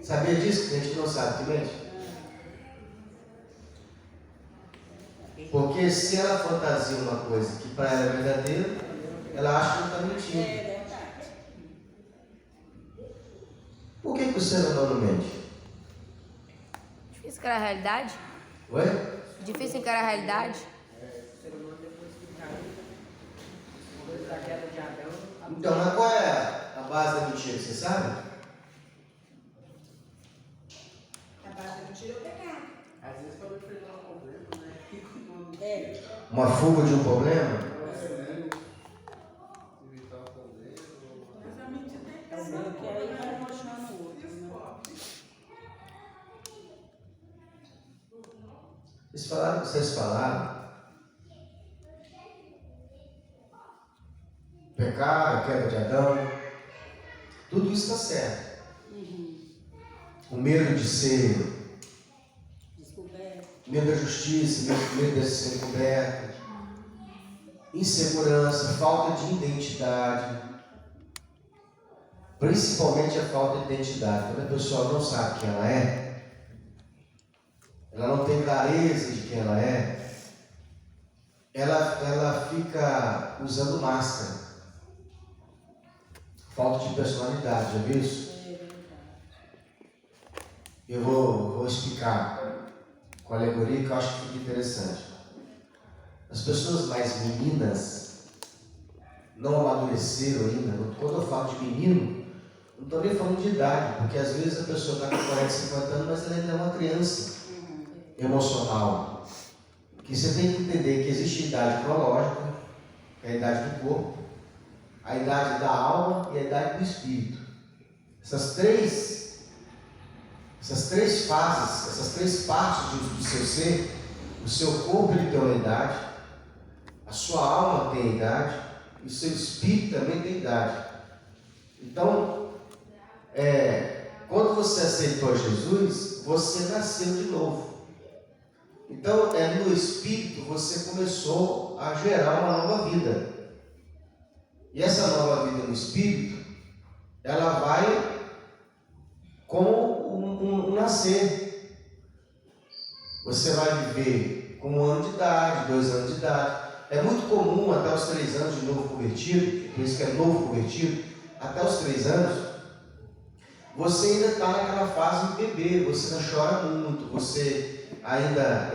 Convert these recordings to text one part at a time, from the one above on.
Sabia disso? Que tem gente que não sabe que mente. Porque se ela fantasia uma coisa que para ela é verdadeira, ela acha que não está mentindo. É verdade. Por que o ser humano mente? Difícil encarar a realidade? Oi? Difícil encarar a realidade? O ser humano depois que caiu, depois da queda de Adão. Então, mas qual é a base da mentira? Você sabe? A base da mentira é o pecado. Às vezes quando enfrentar um problema, né? Fica com É. Uma fuga de um problema? evitar o problema. Mas a mentira tem que É o medo que aí vai mostrando o outro. Né? Vocês falaram pecado, a queda de Adão, tudo isso está certo. O medo de ser, Descoberto. medo da justiça, medo de ser coberto, insegurança, falta de identidade, principalmente a falta de identidade. Quando a pessoa não sabe quem ela é, ela não tem clareza de quem ela é, ela fica usando máscara. Falta de personalidade, já viu isso? É verdade. Eu vou explicar com a alegoria que eu acho que fica interessante. As pessoas mais meninas não amadureceram ainda. Quando eu falo de menino, não estou nem falando de idade, porque às vezes a pessoa está com 40, 50 anos, mas ela ainda é uma criança emocional. Que você tem que entender que existe a idade cronológica, que é a idade do corpo, a idade da alma e a idade do espírito. Essas três fases, essas três partes do seu ser, o seu corpo ele tem uma idade, a sua alma tem a idade e o seu espírito também tem idade. Então, quando você aceitou Jesus, você nasceu de novo. Então, no espírito você começou a gerar uma nova vida. E essa nova vida no espírito, ela vai como um nascer. Você vai viver com 1 ano de idade, 2 anos de idade. É muito comum até os 3 anos de novo convertido, por isso que é novo convertido, até os 3 anos, você ainda está naquela fase de bebê, você não chora muito, você ainda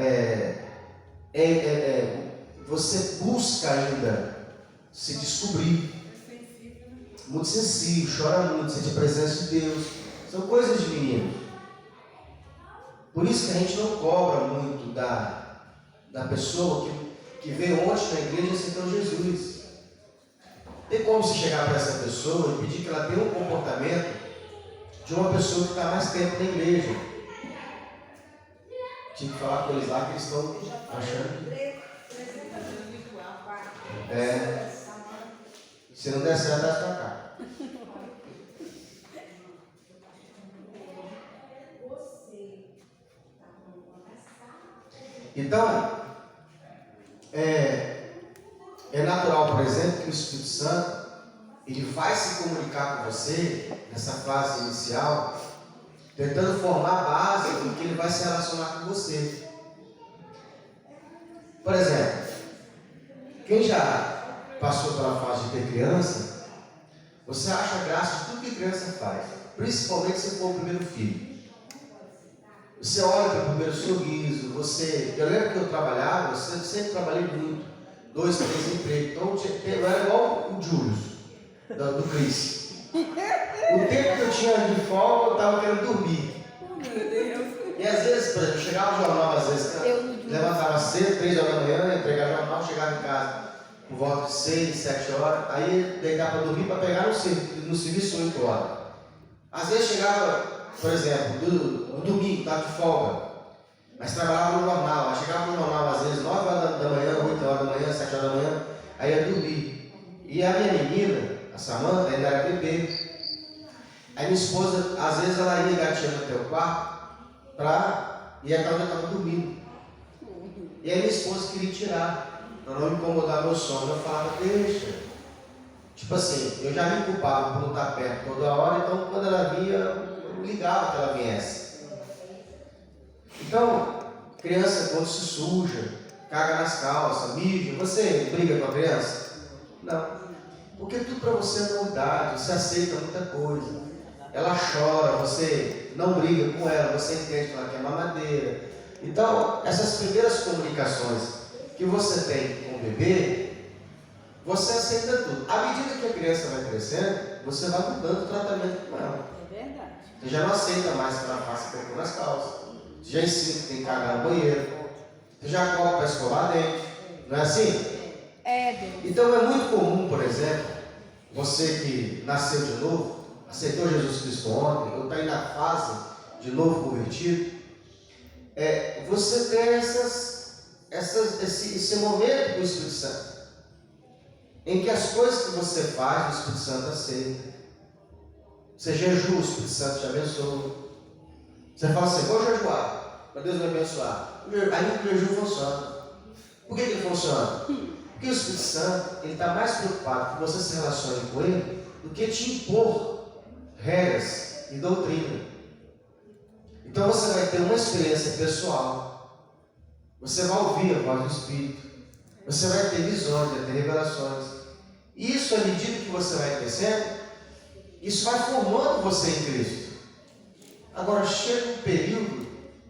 você busca ainda se descobrir. Muito sensível, chora muito, sente a presença de Deus. São coisas de menino. Por isso que a gente não cobra muito da pessoa que veio ontem na igreja e aceitou Jesus. Tem como se chegar para essa pessoa e pedir que ela tenha um comportamento de uma pessoa que está mais tempo na igreja. Tinha que falar com eles lá que eles estão achando que... Se não der certo, dá pra cá. Então, é natural, por exemplo, que o Espírito Santo ele vai se comunicar com você nessa fase inicial, tentando formar a base do que ele vai se relacionar com você. Por exemplo, quem já passou pela fase de ter criança, você acha graça de tudo que criança faz, principalmente se for o primeiro filho. Você olha para o primeiro sorriso, eu lembro que eu trabalhava, eu sempre trabalhei muito, 2, 3 empregos, então eu era igual o Júlio, do Cris. O tempo que eu tinha de folga, eu estava querendo dormir. E às vezes, por exemplo, chegava o jornal, às vezes, levantava cedo, 3 horas da manhã, entregava o jornal, chegava em casa por volta de 6, 7 horas, aí deitava para dormir para pegar no serviço 8 horas. Às vezes chegava, por exemplo, no domingo, estava de folga, mas trabalhava no jornal, aí chegava no jornal às vezes 9 horas da manhã, 8 horas da manhã, 7 horas da manhã, aí ia dormir. E a minha menina, a Samanta, ainda era bebê. Aí minha esposa, às vezes ela ia gatinhando até o quarto, e a Cláudia estava dormindo. E aí minha esposa queria tirar, para não incomodar meu sono. Eu falava, deixa. Tipo assim, eu já me culpava por não estar perto toda hora, então quando ela via, eu não ligava que ela viesse. Então, criança quando se suja, caga nas calças, mija, você briga com a criança? Não. Porque tudo para você é novidade, você aceita muita coisa. Ela chora, você não briga com ela, você entende que ela quer mamadeira. Então, essas primeiras comunicações que você tem com o bebê, você aceita tudo. À medida que a criança vai crescendo, você vai mudando o tratamento com ela. É verdade. Você já não aceita mais que ela faça cocô nas calças. Você já ensina que tem que cagar no banheiro. Você já coloca para escovar dente. Não é assim? É, Deus. Então é muito comum, por exemplo, você que nasceu de novo, aceitou Jesus Cristo ontem, ou está aí na fase de novo convertido, você tem esse momento com o Espírito Santo, em que as coisas que você faz, o Espírito Santo aceita. Você jejua, o Espírito Santo te abençoa. Você fala assim, vou jejuar, para Deus me abençoar. Aí o jejum funciona. Por que ele funciona? Porque o Espírito Santo está mais preocupado que você se relacione com ele do que te impor regras e doutrina. Então você vai ter uma experiência pessoal. Você vai ouvir a voz do Espírito. Você vai ter visões, vai ter revelações. Isso, à medida que você vai crescendo, isso vai formando você em Cristo. Agora chega um período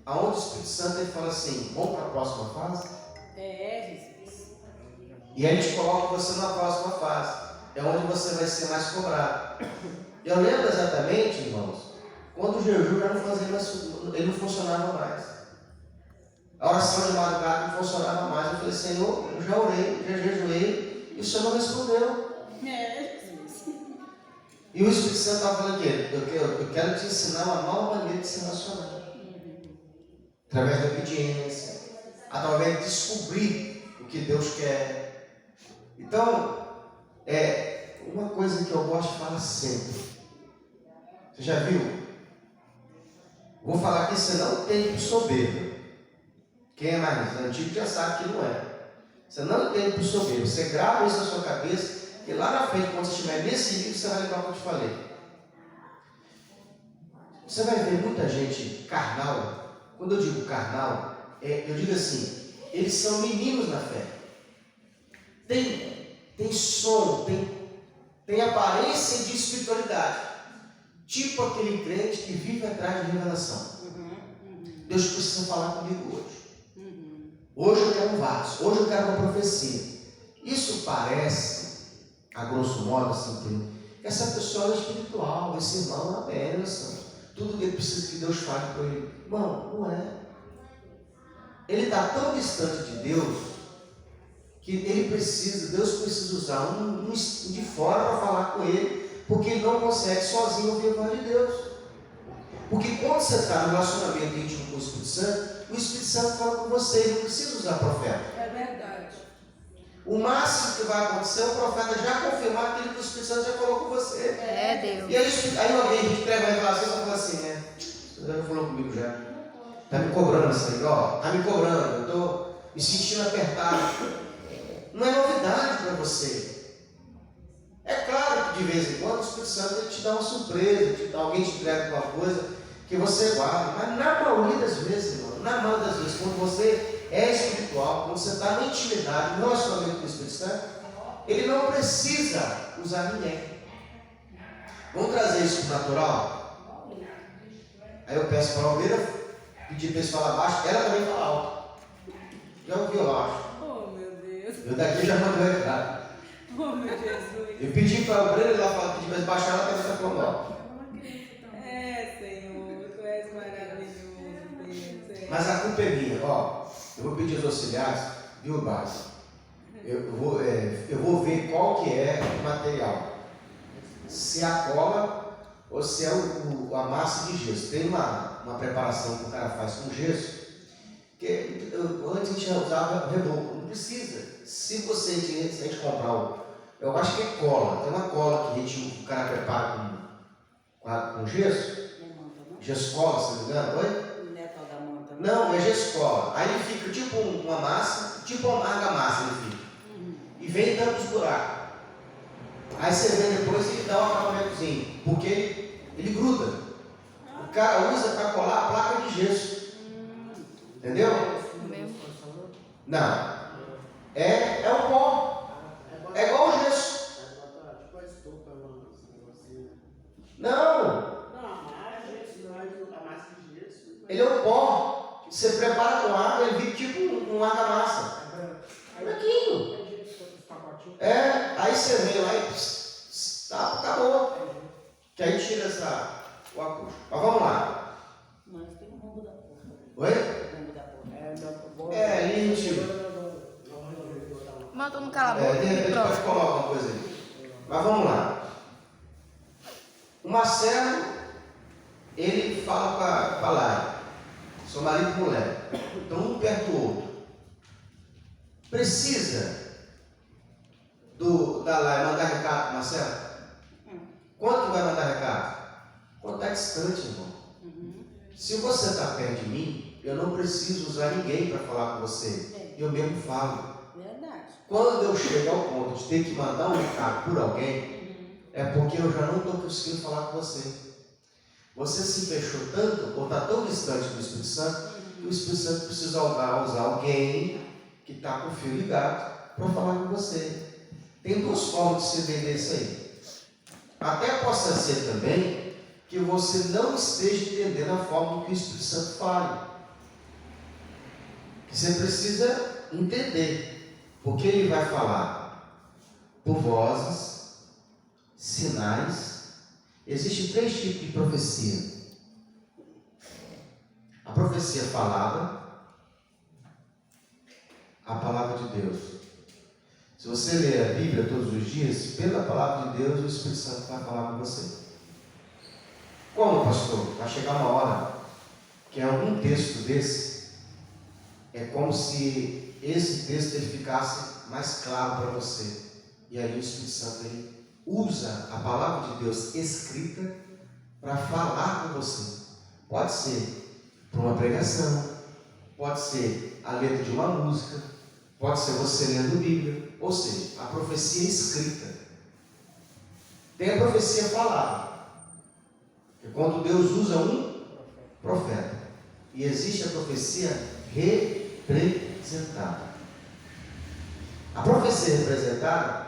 onde o Espírito Santo ele fala assim, vamos para a próxima fase? Jesus. E aí a gente coloca você na próxima fase. É onde você vai ser mais cobrado. Eu lembro exatamente, irmãos, quando o jejum já não fazia mais, ele não funcionava mais. A oração de madrugada não funcionava mais. Eu falei, Senhor, eu já orei, já jejuei, e o Senhor não respondeu. Jesus. E o Espírito Santo estava falando aqui, eu quero te ensinar uma nova maneira de se relacionar. Através da obediência, através de descobrir o que Deus quer. Então, uma coisa que eu gosto de falar sempre. Você já viu? Vou falar que você não tem por soberbo. Quem é mais antigo já sabe que não é. Você não tem por soberbo. Você grava isso na sua cabeça, que lá na frente, quando você estiver nesse livro, você vai lembrar o que eu te falei. Você vai ver muita gente carnal. Quando eu digo carnal, eu digo assim, eles são meninos na fé. Tem som, tem aparência de espiritualidade. Tipo aquele crente que vive atrás de revelação. Deus precisa falar comigo hoje. Hoje eu quero um vaso, hoje eu quero uma profecia. Isso parece, a grosso modo, assim, que essa pessoa é espiritual, esse irmão é uma bênção. Tudo que ele precisa que Deus fale para ele. Irmão, não é. Ele está tão distante de Deus que Deus precisa usar um de fora para falar com ele, porque ele não consegue sozinho ouvir a voz de Deus. Porque quando você está no relacionamento íntimo com o Espírito Santo fala com você, ele não precisa usar profeta. É verdade. O máximo que vai acontecer é o profeta já confirmar aquilo que o Espírito Santo já falou com você. É, Deus. E aí alguém que entrega a revelação e fala assim, né? Você já falou comigo já. Está me cobrando isso aí, ó. Está me cobrando, eu estou me sentindo apertado. Não é novidade para você. É claro que de vez em quando o Espírito Santo ele te dá uma surpresa, alguém te entrega alguma coisa que você guarda. Mas na maioria das vezes, irmão, quando você é espiritual, quando você está na intimidade, no relacionamento com o Espírito Santo, ele não precisa usar ninguém. Vamos trazer isso para o natural? Aí eu peço para a Almeida pedir para eles falar baixo, ela também fala alto. Já ouviu, eu acho. Oh, meu Deus. Eu daqui já mandou recado. Oh, meu Jesus. Eu pedi para a Almeida, ela fala, pedir para eles baixar, ela também está falando alto. É, Senhor, Tu és maravilhoso, Deus. Mas a culpa é minha, ó. Eu vou pedir aos auxiliares, viu, base? Eu vou ver qual que é o material. Se é a cola ou se é a massa de gesso. Tem uma preparação que o cara faz com gesso, que antes a gente usava reboco, não precisa. Se a gente comprar eu acho que é cola, tem uma cola que o cara prepara com gesso. Gesso cola, se não me engano, oi? Não é tal da manta. Não, é gesso cola. Aí ele fica tipo uma massa, tipo uma argamassa ele fica. E vem dando os buracos. Aí você vê depois e dá um acabamentozinho, porque ele gruda. O cara usa para colar a placa de gesso. Entendeu? Não. É um pó. É igual o gesso. Não. Ele é um pó. Você prepara com água, ele vira tipo um argamassa. É aquilo. Aí você vem lá e tá, acabou. Que aí tira o acústico. Mas vamos lá. Nós temos um rombo da porta. Oi? Rombo da porta. Ali tira. Mas todo mundo cala a boca. De repente Pronto. pode colar alguma coisa aí. Mas vamos lá. O Marcelo, ele fala com a Lai, seu marido e mulher. Então um perto do outro. Precisa da Lai mandar recado para o Marcelo? Quanto que vai mandar recado? Quando está distante, irmão. Se você está perto de mim, eu não preciso usar ninguém para falar com você. Eu mesmo falo. Verdade. Quando eu chego ao ponto de ter que mandar um recado por alguém, é porque eu já não estou conseguindo falar com você. Você se fechou tanto, ou está tão distante do Espírito Santo, que o Espírito Santo precisa usar alguém que está com o fio ligado para falar com você. Tem duas formas de se entender isso aí. Até possa ser também que você não esteja entendendo a forma que o Espírito Santo fala. Você precisa entender, porque ele vai falar por vozes, sinais. Existem 3 tipos de profecia: a profecia falada, a palavra de Deus. Se você ler a Bíblia todos os dias, pela palavra de Deus, o Espírito Santo vai falar com você. Como, pastor? Vai chegar uma hora que algum texto desse é como se esse texto ele ficasse mais claro para você. E aí o Espírito Santo ele usa a palavra de Deus escrita para falar com você. Pode ser para uma pregação, pode ser a letra de uma música, pode ser você lendo Bíblia, ou seja, a profecia escrita. Tem a profecia falada, que é quando Deus usa um profeta. E existe a profecia representada. A profecia representada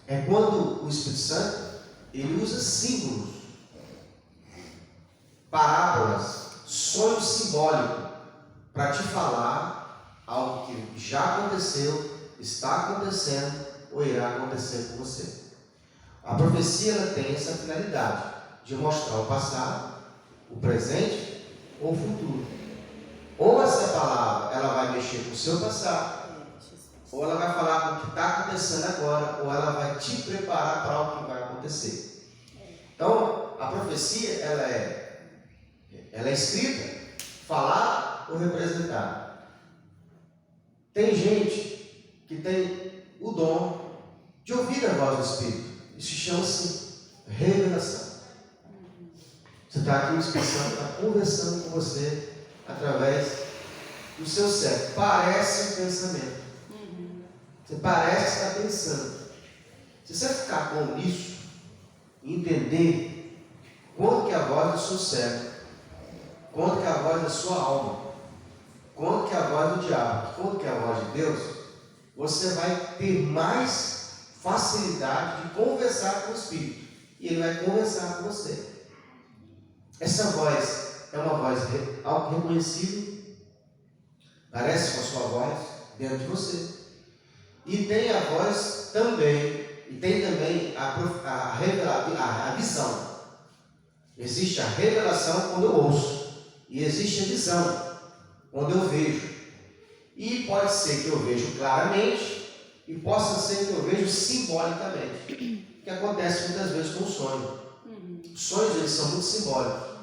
é quando o Espírito Santo ele usa símbolos, parábolas, sonho simbólico para te falar algo que já aconteceu, está acontecendo ou irá acontecer com você. A profecia ela tem essa finalidade de mostrar o passado, o presente ou o futuro. Ou essa palavra ela vai mexer com o seu passado, ou ela vai falar com o que está acontecendo agora, ou ela vai te preparar para algo que vai acontecer. Então, a profecia ela é escrita, falada ou representada. Tem gente que tem o dom de ouvir a voz do Espírito. Isso chama-se revelação. Você está aqui, o Espírito Santo está conversando com você através do seu cérebro. Parece um pensamento. Você parece que está pensando. Se você ficar com isso, entender quando que é a voz do seu cérebro, quando que é a voz da sua alma, quando que é a voz do diabo, quando que é a voz de Deus, você vai ter mais facilidade de conversar com o Espírito. E ele vai conversar com você. Essa voz é uma voz auto-reconhecível, parece com a sua voz dentro de você. E tem a voz também, e tem também a visão. Existe a revelação quando eu ouço, e existe a visão quando eu vejo. E pode ser que eu vejo claramente, e possa ser que eu vejo simbolicamente, que acontece muitas vezes com o sonho. Os sonhos eles são muito simbólicos.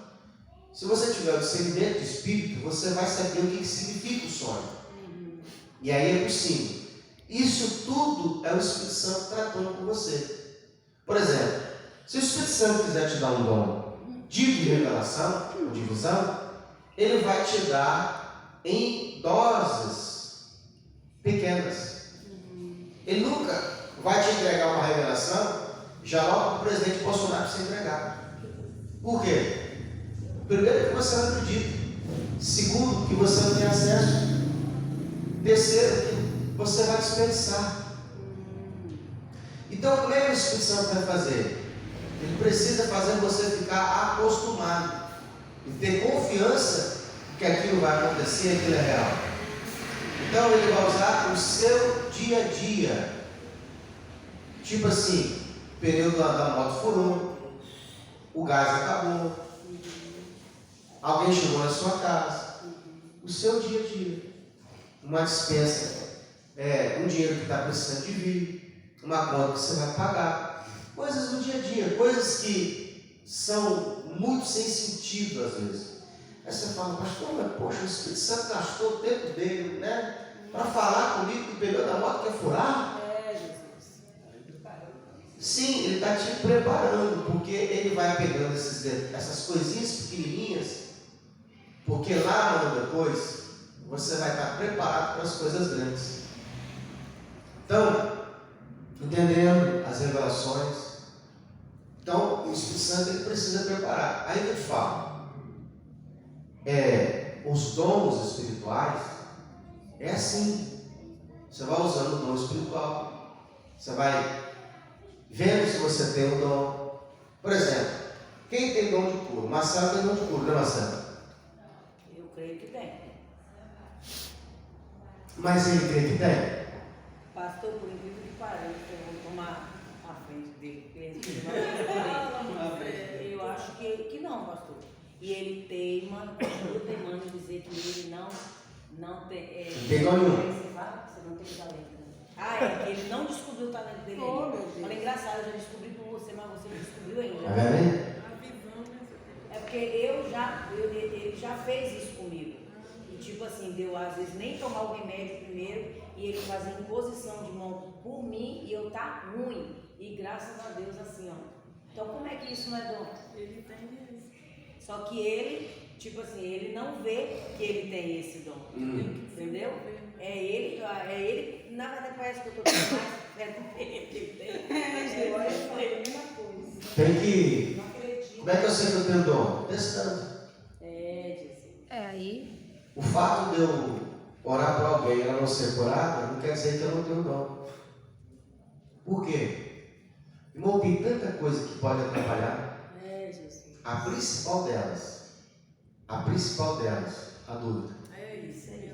Se você tiver o discernimento do Espírito, você vai saber o que significa o sonho. E aí é possível. Isso tudo é o Espírito Santo tratando com você. Por exemplo, se o Espírito Santo quiser te dar um dom de revelação ou de visão, ele vai te dar em doses pequenas. Ele nunca vai te entregar uma revelação já logo para o presidente Bolsonaro se entregar. Por quê? Primeiro, que você não acredita. Segundo, que você não tem acesso. Terceiro, que você vai desperdiçar. Então, o que o Espírito Santo vai fazer? Ele precisa fazer você ficar acostumado e ter confiança que aquilo vai acontecer, aquilo é real. Então, ele vai usar o seu dia a dia. Tipo assim, período da moto furou, o gás acabou, alguém chegou na sua casa, o seu dia a dia, uma dispensa, um dinheiro que está precisando de vir, uma conta que você vai pagar, coisas do dia a dia, coisas que são muito sem sentido às vezes. Aí você fala, pastor, mas poxa, o Espírito Santo gastou o tempo dele, né? Para falar comigo que o pneu da moto quer furar? Sim, ele está te preparando, porque ele vai pegando essas coisinhas pequenininhas, porque lá amanhã depois você vai estar preparado para as coisas grandes. Então, entendendo as revelações, então o Espírito Santo ele precisa preparar. Aí que eu te falo, os dons espirituais é assim. Você vai usando o dom espiritual, você vai vendo se você tem o dom. Por exemplo, quem tem dom de cura? Marcelo tem dom de cura, né, Marcelo? Eu creio que tem. Mas ele crê que tem? Pastor, por incrível que pareça, eu vou tomar a frente dele. Eu acho que não, pastor. E ele teima, continua teimando em dizer que ele não tem. Tem dom nenhum. Você não tem talento. Que ele não descobriu o talento dele. Olha, engraçado, eu já descobri com você, mas você não descobriu ainda. Tá vendo aí? É porque ele já fez isso comigo. E tipo assim, deu às vezes nem tomar o remédio primeiro e ele fazer imposição de mão por mim e eu tá ruim. E graças a Deus assim, ó. Então como é que isso não é dom? Ele tem isso. Só que ele, tipo assim, ele não vê que ele tem esse dom. Entendeu? É ele, na verdade parece que eu tô tendo mais fé do que ele tem. Agora eu falei a mesma coisa. Tem que. Não acredito. Como é que eu sei que eu tenho dom? Testando. Jesus. Aí. O fato de eu orar para alguém e ela não ser curada, não quer dizer que eu não tenho dom. Por quê? Irmão, tem tanta coisa que pode atrapalhar. Jesus. A principal delas, a dúvida. É isso mesmo.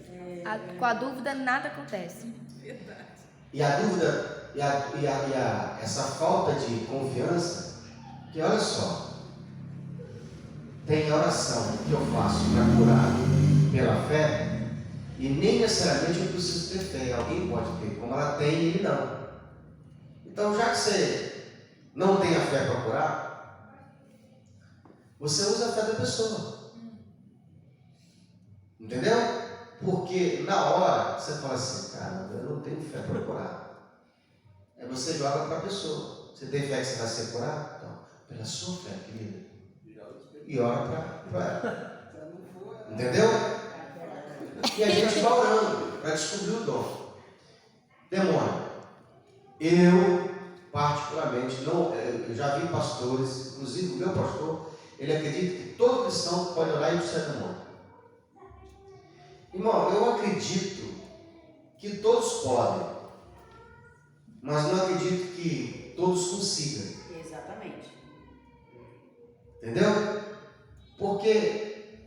Com a dúvida nada acontece. Verdade. E a dúvida, essa falta de confiança, que olha só, tem oração que eu faço para curar pela fé, e nem necessariamente eu preciso ter fé, alguém pode ter, como ela tem e ele não. Então, já que você não tem a fé para curar, você usa a fé da pessoa. Entendeu? Porque na hora você fala assim, caramba, eu não tenho fé para curar. Aí você joga para a pessoa. Você tem fé que você vai ser curado? Então, pela sua fé, querida. E ora para ela. Entendeu? E a gente vai orando para descobrir o dom. Demônio. Eu, particularmente, eu já vi pastores, inclusive o meu pastor, ele acredita que todo cristão pode orar e expulsar demônio. Irmão, eu acredito que todos podem, mas não acredito que todos consigam. Exatamente. Entendeu? Porque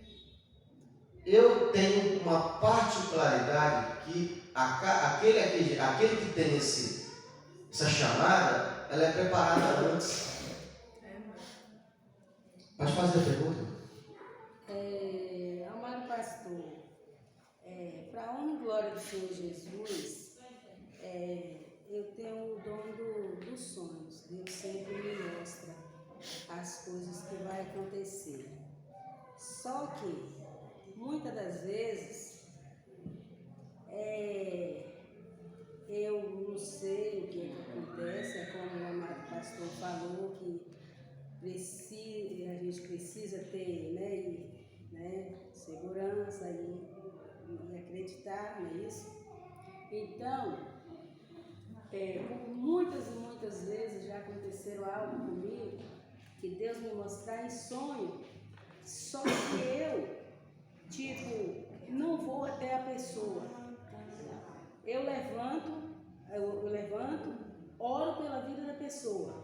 eu tenho uma particularidade que aquele que tem essa chamada, ela é preparada antes. Pode fazer a pergunta? Amado pastor, para a honra e glória do Senhor Jesus, eu tenho o dom dos sonhos. Deus sempre me mostra as coisas que vai acontecer. Só que, muitas das vezes, eu não sei o que acontece, como o amado pastor falou, que a gente precisa ter segurança e acreditar nisso. Então, muitas e muitas vezes já aconteceram algo comigo que Deus me mostrar em sonho, Só que eu, tipo, não vou até a pessoa. Eu levanto, oro pela vida da pessoa.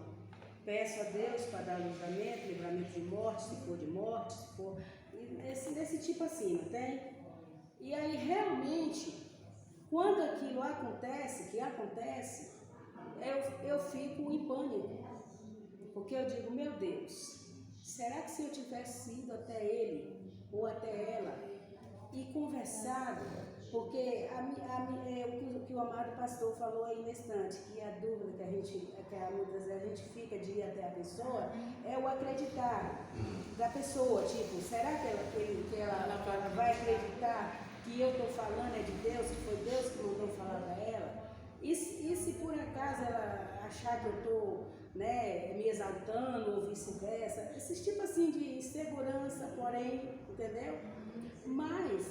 Peço a Deus para dar livramento de morte, se for de morte, se for... Desse tipo assim, não tem? E aí, realmente, quando aquilo acontece, eu fico em pânico. Porque eu digo, meu Deus, será que se eu tivesse ido até ele ou até ela e conversado, porque o que o amado pastor falou aí nesse instante, que a dúvida que muitas vezes a gente fica de ir até a pessoa, é o acreditar da pessoa, tipo, será que ela vai acreditar que eu estou falando é de Deus, que foi Deus que mandou falar para ela? E se por acaso ela achar que eu estou me exaltando ou vice-versa, esses tipos assim de insegurança, porém, entendeu? Mas,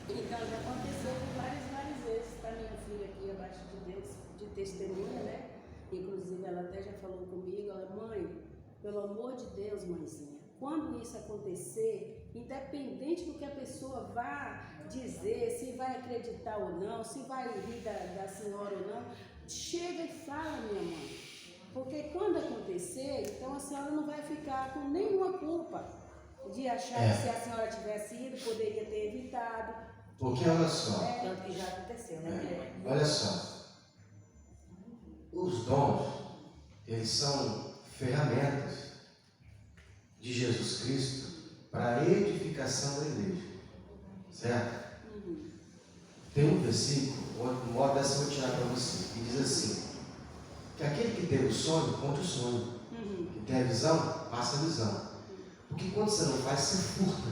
então já aconteceu por várias vezes, tá minha filha aqui abaixo de Deus, de testemunha, né? Inclusive ela até já falou comigo, ela, mãe, pelo amor de Deus, mãezinha, quando isso acontecer, independente do que a pessoa vá dizer, se vai acreditar ou não, se vai rir da senhora ou não, chega e fala, minha mãe. Porque quando acontecer, então a senhora não vai ficar com nenhuma culpa de achar que se a senhora tivesse ido, poderia ter evitado. Porque olha só. Tanto que já aconteceu, né? Olha só. Os dons, eles são ferramentas de Jesus Cristo para a edificação da igreja. Certo? Tem um versículo, um modo dessa eu vou tirar para você, que diz assim: que aquele que teve o sonho, conte o sonho. Que tem a visão, passa a visão. Porque quando você não faz, você furta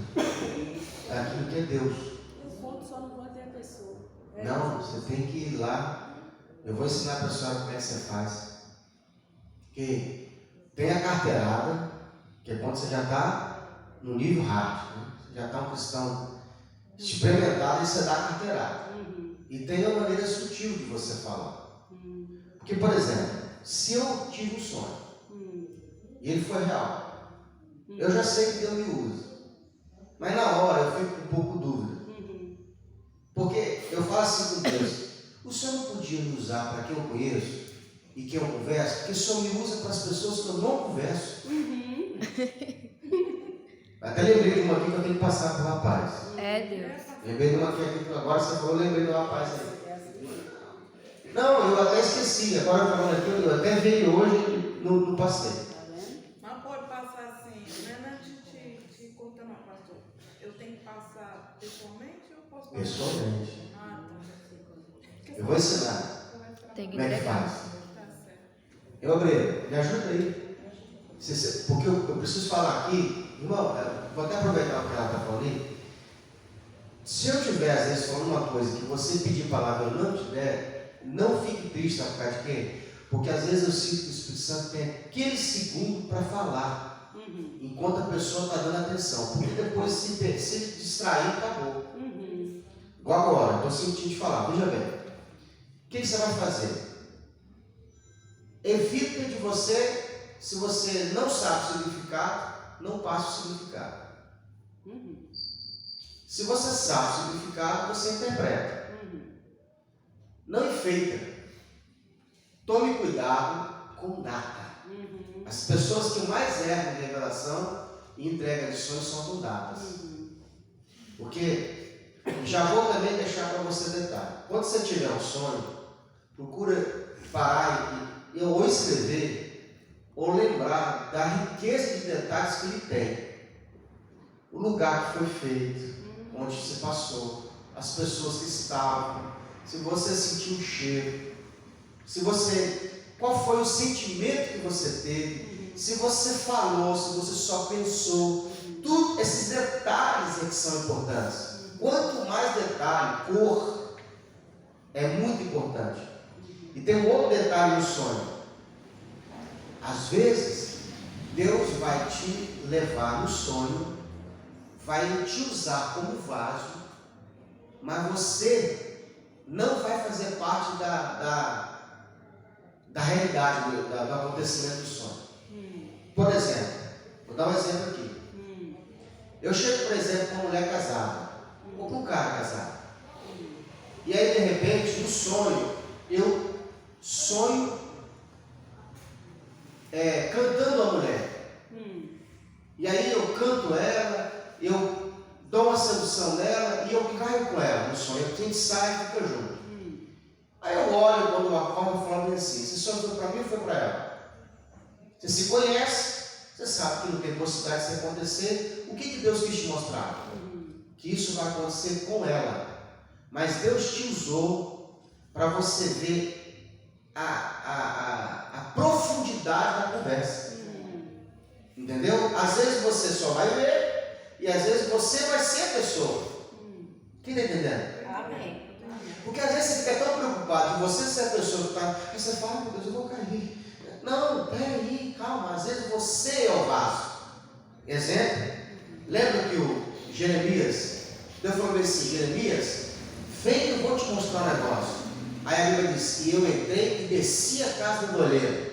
daquilo que é Deus. Eu conto, só não vou até a pessoa. Não, você tem que ir lá. Eu vou ensinar para a senhora como é que você faz. Que tem a carteirada, que é quando você já está no nível hard, né? Você já está um cristão experimentado e você dá a carteirada. E tem uma maneira sutil de você falar. Porque, por exemplo, se eu tive um sonho e ele foi real, eu já sei que Deus me usa. Mas na hora eu fico com um pouco dúvida. Porque eu falo assim com Deus: o Senhor não podia me usar para quem eu conheço e quem eu converso? Porque o Senhor me usa para as pessoas que eu não converso. Até lembrei de uma aqui que eu tenho que passar para o rapaz. É Deus. Lembrei de uma aqui que agora você falou, lembrei do rapaz aí. Não, eu até esqueci. Agora falando aqui, eu até veio hoje no passeio. Mas pode passar assim, não é te cortando, não, pastor. Eu tenho que passar pessoalmente ou posso passar? Pessoalmente. Ah, tá. Eu vou ensinar. Tem que Como é que entregar. faz? Tá certo. Eu, Obreiro, me ajuda aí. Porque eu preciso falar aqui, irmão, vou até aproveitar o que ela está falando aí. Se eu estiver, às vezes, falando uma coisa que você pedir palavra e eu não tiver, não fique triste, sabe por causa de quê? Porque às vezes eu sinto que o Espírito Santo tem aquele segundo para falar, enquanto a pessoa está dando atenção. Porque depois, se distrair, acabou. Igual agora, estou sentindo de falar, veja bem. O que você vai fazer? Evita de você, se você não sabe o significado, não passe o significado. Se você sabe o significado, você interpreta. Não enfeita. Tome cuidado com data. As pessoas que mais erram em revelação e entrega de sonhos são com datas. Porque, já vou também deixar para você detalhe. Quando você tiver um sonho, procura parar e ou escrever, ou lembrar da riqueza de detalhes que ele tem. O lugar que foi feito, onde você passou, as pessoas que estavam, se você sentiu o cheiro, qual foi o sentimento que você teve, se você falou, se você só pensou, tudo esses detalhes é que são importantes. Quanto mais detalhe, cor, é muito importante. E tem um outro detalhe no sonho. Às vezes, Deus vai te levar no sonho, vai te usar como vaso, mas você não vai fazer parte da realidade, do acontecimento do sonho. Por exemplo, vou dar um exemplo aqui. Eu chego, por exemplo, com uma mulher casada, ou com um cara casado. E aí, de repente, no sonho, eu sonho cantando a mulher. E aí eu canto ela, eu dou uma sedução nela e eu caio com ela no sonho. A gente sai e fica junto. Aí eu olho quando eu acordo e falo assim: esse sonho foi para mim ou foi para ela? Você se conhece, você sabe que não tem possibilidade de isso acontecer. O que Deus quis te mostrar? Que isso vai acontecer com ela. Mas Deus te usou para você ver a profundidade da conversa. Entendeu? Às vezes você só vai ver e às vezes você vai ser a pessoa. Quem está entendendo? Amém. Porque às vezes você fica tão preocupado de você ser a pessoa que está. Aí você fala: meu Deus, eu vou cair. Não, peraí, calma. Às vezes você é o vaso. Exemplo, lembra que o Jeremias, Deus falou assim: Jeremias, vem que eu vou te mostrar um negócio. Aí a Bíblia diz: e eu entrei e desci a casa do oleiro.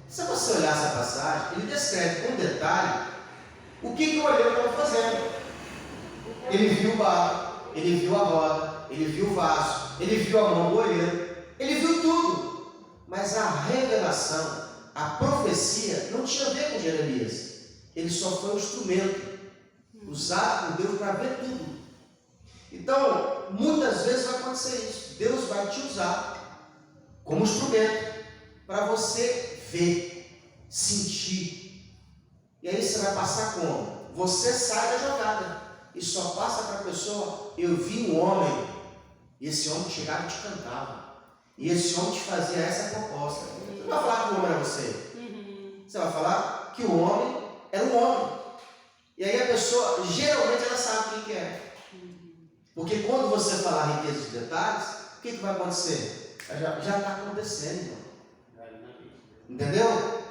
Se você olhar essa passagem, ele descreve com detalhe o que o oleiro estava fazendo. Ele viu o barro, ele viu a roda, ele viu o vaso, ele viu a mão do oleiro, ele viu tudo. Mas a revelação, a profecia, não tinha a ver com Jeremias. Ele só foi um instrumento usado por Deus para ver tudo. Então, muitas vezes vai acontecer isso. Deus vai te usar como instrumento para você ver, sentir. E aí você vai passar como? Você sai da jogada e só passa para a pessoa: eu vi um homem, e esse homem chegava e te cantava, e esse homem te fazia essa proposta. Você não vai falar que o homem era você. Você vai falar que o homem era um homem. E aí a pessoa, geralmente, ela sabe quem que é. Porque quando você falar riqueza de detalhes, o que vai acontecer? Já está acontecendo, irmão. Entendeu?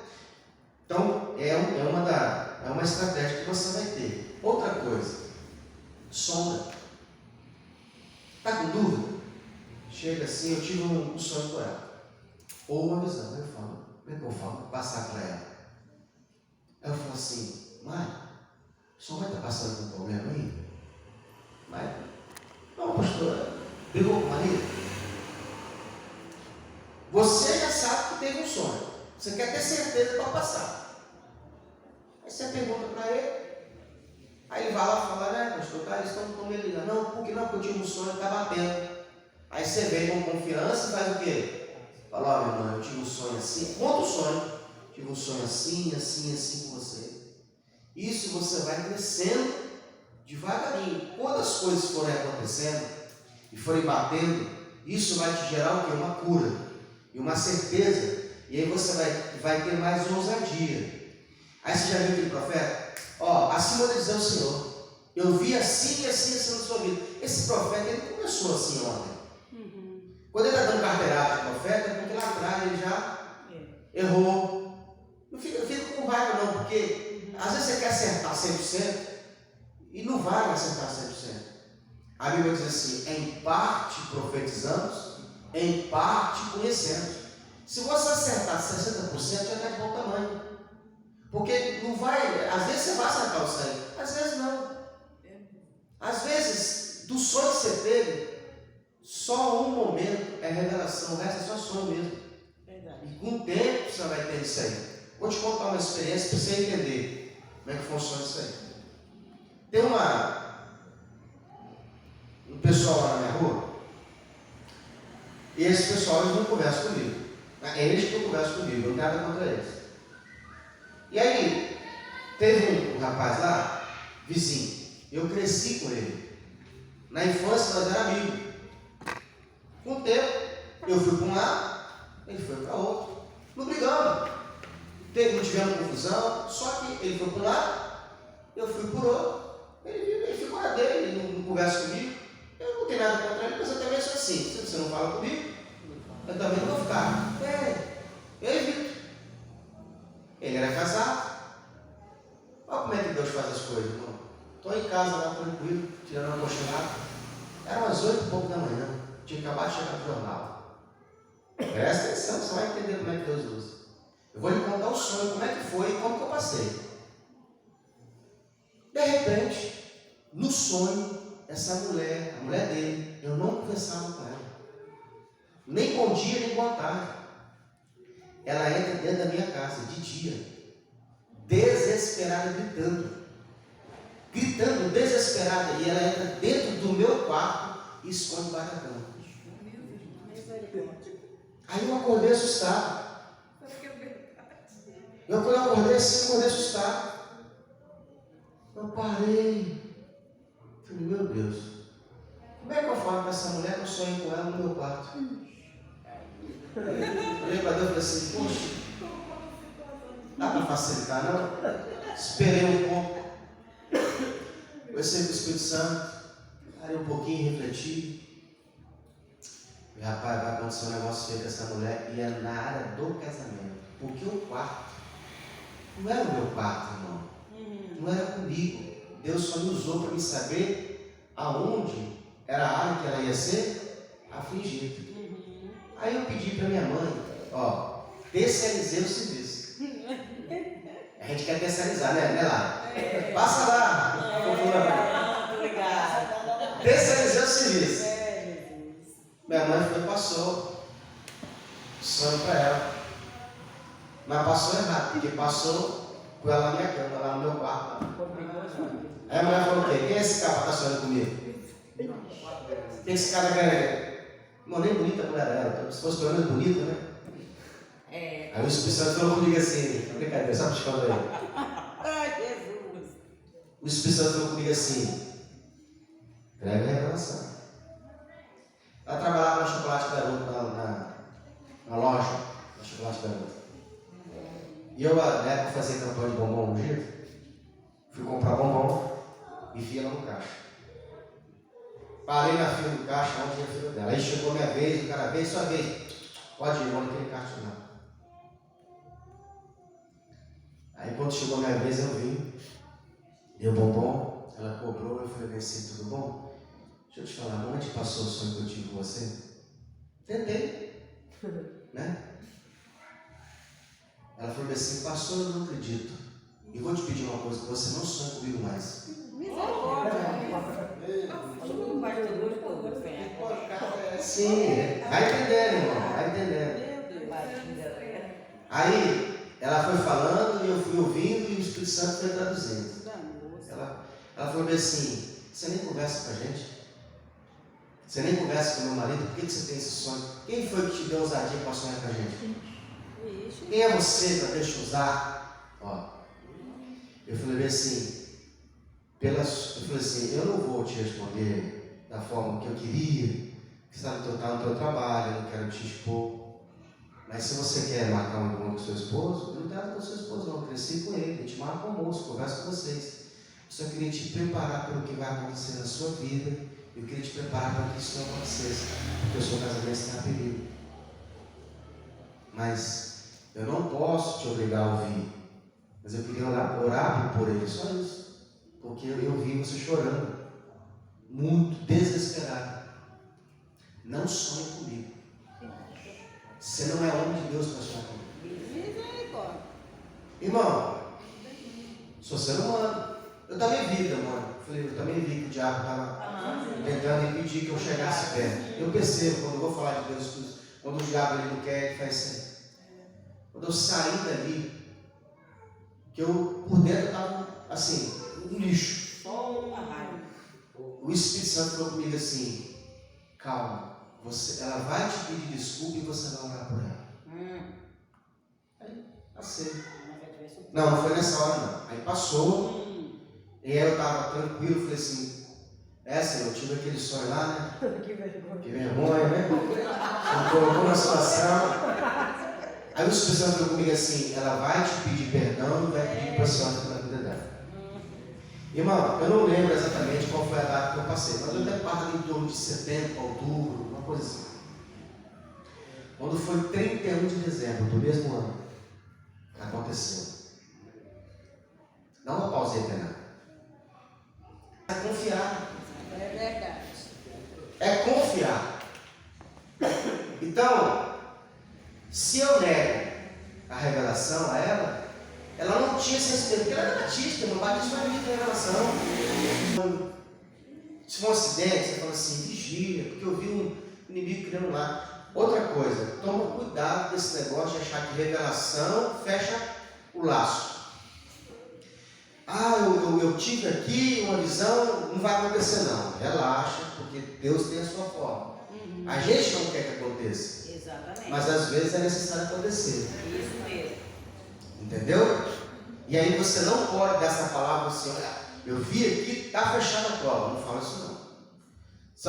Então, é uma estratégia que você vai ter. Outra coisa, sonda. Está com dúvida? Chega assim: eu tive um sonho com ela. Ou uma visão. Eu falo: como é que eu falo? Passar para ela. Aí eu falo assim: mãe, sua mãe está passando por um problema aí? Mãe, não, pastora, brigou com o marido? Você já sabe que teve um sonho. Você quer ter certeza para passar. Aí você pergunta para ele. Aí ele vai lá e fala: né, pastor, cara, eles estão me ligando. Não, porque não, porque eu tive um sonho, está batendo. Aí você vem com confiança e faz o quê? Fala: ó, meu irmão, eu tive um sonho assim. Conta o sonho. Tive um sonho assim, assim, assim com você. Isso você vai crescendo devagarinho. Quando as coisas forem acontecendo e forem batendo, isso vai te gerar o quê? Uma cura e uma certeza. E aí você vai ter mais ousadia. Aí você já viu aquele profeta? Ó, assim vou dizer ao Senhor: eu vi assim e assim, assim na sua vida. Esse profeta, ele não começou assim ontem. Quando ele está dando carteirada de profeta, é porque lá atrás ele já errou. Não fica com raiva não, porque às vezes você quer acertar 100% e não vai acertar 100%. A Bíblia diz assim: em parte profetizamos, em parte conhecemos. Se você acertar 60%, já está de bom tamanho. Porque não vai, às vezes você vai acertar o 100%, às vezes não. Às vezes, do sonho que você teve, só um momento é revelação, o resto é só sonho mesmo. Verdade. E com o tempo você vai ter isso aí. Vou te contar uma experiência para você entender como é que funciona isso aí. Tem um pessoal lá na minha rua, e esse pessoal, eles não conversam comigo. É eles que não conversam comigo, eu não tenho nada contra eles. E aí, teve um rapaz lá, vizinho, eu cresci com ele. Na infância nós éramos amigos. Com o tempo, eu fui para um lado, ele foi para outro. Não brigamos. Não tivemos confusão, só que ele foi para um lado, eu fui por outro. Ele ficou na dele, ele não conversa comigo. Eu não tenho nada contra ele, mas eu também sou assim. Se você não fala comigo, eu também não vou ficar. Eu evito. Ele era casado. Olha como é que Deus faz as coisas, irmão. Estou em casa lá tranquilo, tirando uma cochilada. Era umas 8h pouco da manhã. Tinha acabado de chegar no jornal. Presta atenção, você vai entender como é que Deus usa. Eu vou lhe contar o sonho, como é que foi e como que eu passei. De repente, no sonho, essa mulher, a mulher dele, eu não conversava com ela. Nem bom dia, nem boa tarde. Ela entra dentro da minha casa, de dia, desesperada, gritando, desesperada, e ela entra dentro do meu quarto e esconde debaixo da cama. Aí eu acordei assustado. Quando eu acordei assim, acordei assustado. Eu parei. Falei, meu Deus, como é que eu falo com essa mulher que eu sonhei com ela no meu quarto? Olhei para Deus e falei assim, poxa, dá para facilitar não? Esperei um pouco. Conversei com o Espírito Santo, parei um pouquinho, refleti. E rapaz, vai acontecer um negócio feio com essa mulher, e é na área do casamento. Porque o quarto não era o meu quarto, irmão. Não era comigo. Deus só me usou para me saber aonde era a área que ela ia ser afligida. Aí eu pedi para minha mãe, ó, terceirizei o serviço. A gente quer terceirizar, né Lara? Passa lá. Obrigada. Terceirizei o serviço. Minha mãe foi e passou o sonho para ela. Mas passou errado, porque passou com ela na minha cama, lá no meu quarto. Aí a mulher falou o quê? Quem é esse cara que está sonhando comigo? Quem esse cara quer? Não, nem bonita a mulher era. Se fosse pelo menos bonita, né? Aí o Espírito Santo falou comigo assim, brincadeira, só te falando aí. O Espírito Santo falou comigo assim, prega a revelação. Ela trabalhava na Chocolate Garoto, na loja da Chocolate Garoto. E eu, na época, fazia campanha de bombom ungido, fui comprar bombom e vi ela no caixa. Parei na fila do caixa, onde tinha a fila dela. Aí chegou a minha vez, o cara veio, sua vez. Pode ir, olha aquele caixa lá. Aí quando chegou a minha vez, eu vim, deu bombom, ela cobrou, eu falei assim, tudo bom? Deixa eu te falar, onde passou o sonho que eu tive com você? Tentei, né? Ela falou assim, pastor, eu não acredito. E vou te pedir uma coisa, que você não sonha comigo mais. Sim, vai entendendo, irmão, vai entendendo. Aí, ela foi falando e eu fui ouvindo e o Espírito Santo foi traduzindo. Ela falou assim, você nem conversa com a gente? Você nem conversa com meu marido? Por que você tem esse sonho? Quem foi que te deu ousadia para sonhar com a gente? Quem é você para deixar usar? Ó, eu falei assim, eu não vou te responder da forma que eu queria, que está no teu trabalho, eu não quero te expor. Mas se você quer marcar um encontro com seu esposo, eu não quero com seu esposo, não. Eu cresci com ele, a gente marca um almoço, converso com vocês. Eu só queria te preparar pelo que vai acontecer na sua vida. Eu queria te preparar para que isso não acontecesse, porque o seu casamento está em perigo. Mas eu não posso te obrigar a ouvir. Mas eu queria orar por ele, só isso. Porque eu vi você chorando, muito desesperado. Não sonhe comigo. Você não é homem de Deus para sonhar comigo. Irmão, sou ser humano. Eu também vi, irmão. Eu também vi que o diabo estava tentando impedir que eu chegasse perto. Eu percebo, quando eu vou falar de Deus, quando o diabo ele não quer, ele faz assim. Quando eu saí dali, que eu por dentro estava assim, um lixo. O Espírito Santo falou comigo assim, calma, ela vai te pedir desculpa e você vai orar por ela. Aí, passei. Não foi nessa hora não. Aí passou. E aí eu estava tranquilo, falei assim, eu tive aquele sonho lá, né? Que vergonha, né? Me colocou na situação. Aí o Espírito Santo falou comigo assim, ela vai te pedir perdão e vai pedir para você orar pela vida dela. Irmão, eu não lembro exatamente qual foi a data que eu passei, mas eu até parto em torno de setembro, outubro, uma coisa assim. Quando foi 31 de dezembro do mesmo ano, aconteceu. Dá uma pausa aí, Fernando. É confiar. É verdade. É confiar. Então, se eu nego a revelação a ela, ela não tinha esse respeito, porque ela era batista, irmão. Batista não acredita em revelação. Se for um acidente, você fala assim, vigia, porque eu vi um inimigo criando lá. Outra coisa, toma cuidado desse negócio de achar que revelação fecha o laço. Eu tive aqui uma visão, não vai acontecer não. Relaxa, porque Deus tem a sua forma. A gente não quer que aconteça. Exatamente. Mas às vezes é necessário acontecer. Isso mesmo. Entendeu? E aí você não pode dar essa palavra assim, olha, eu vi aqui, está fechada a prova. Não fala isso não.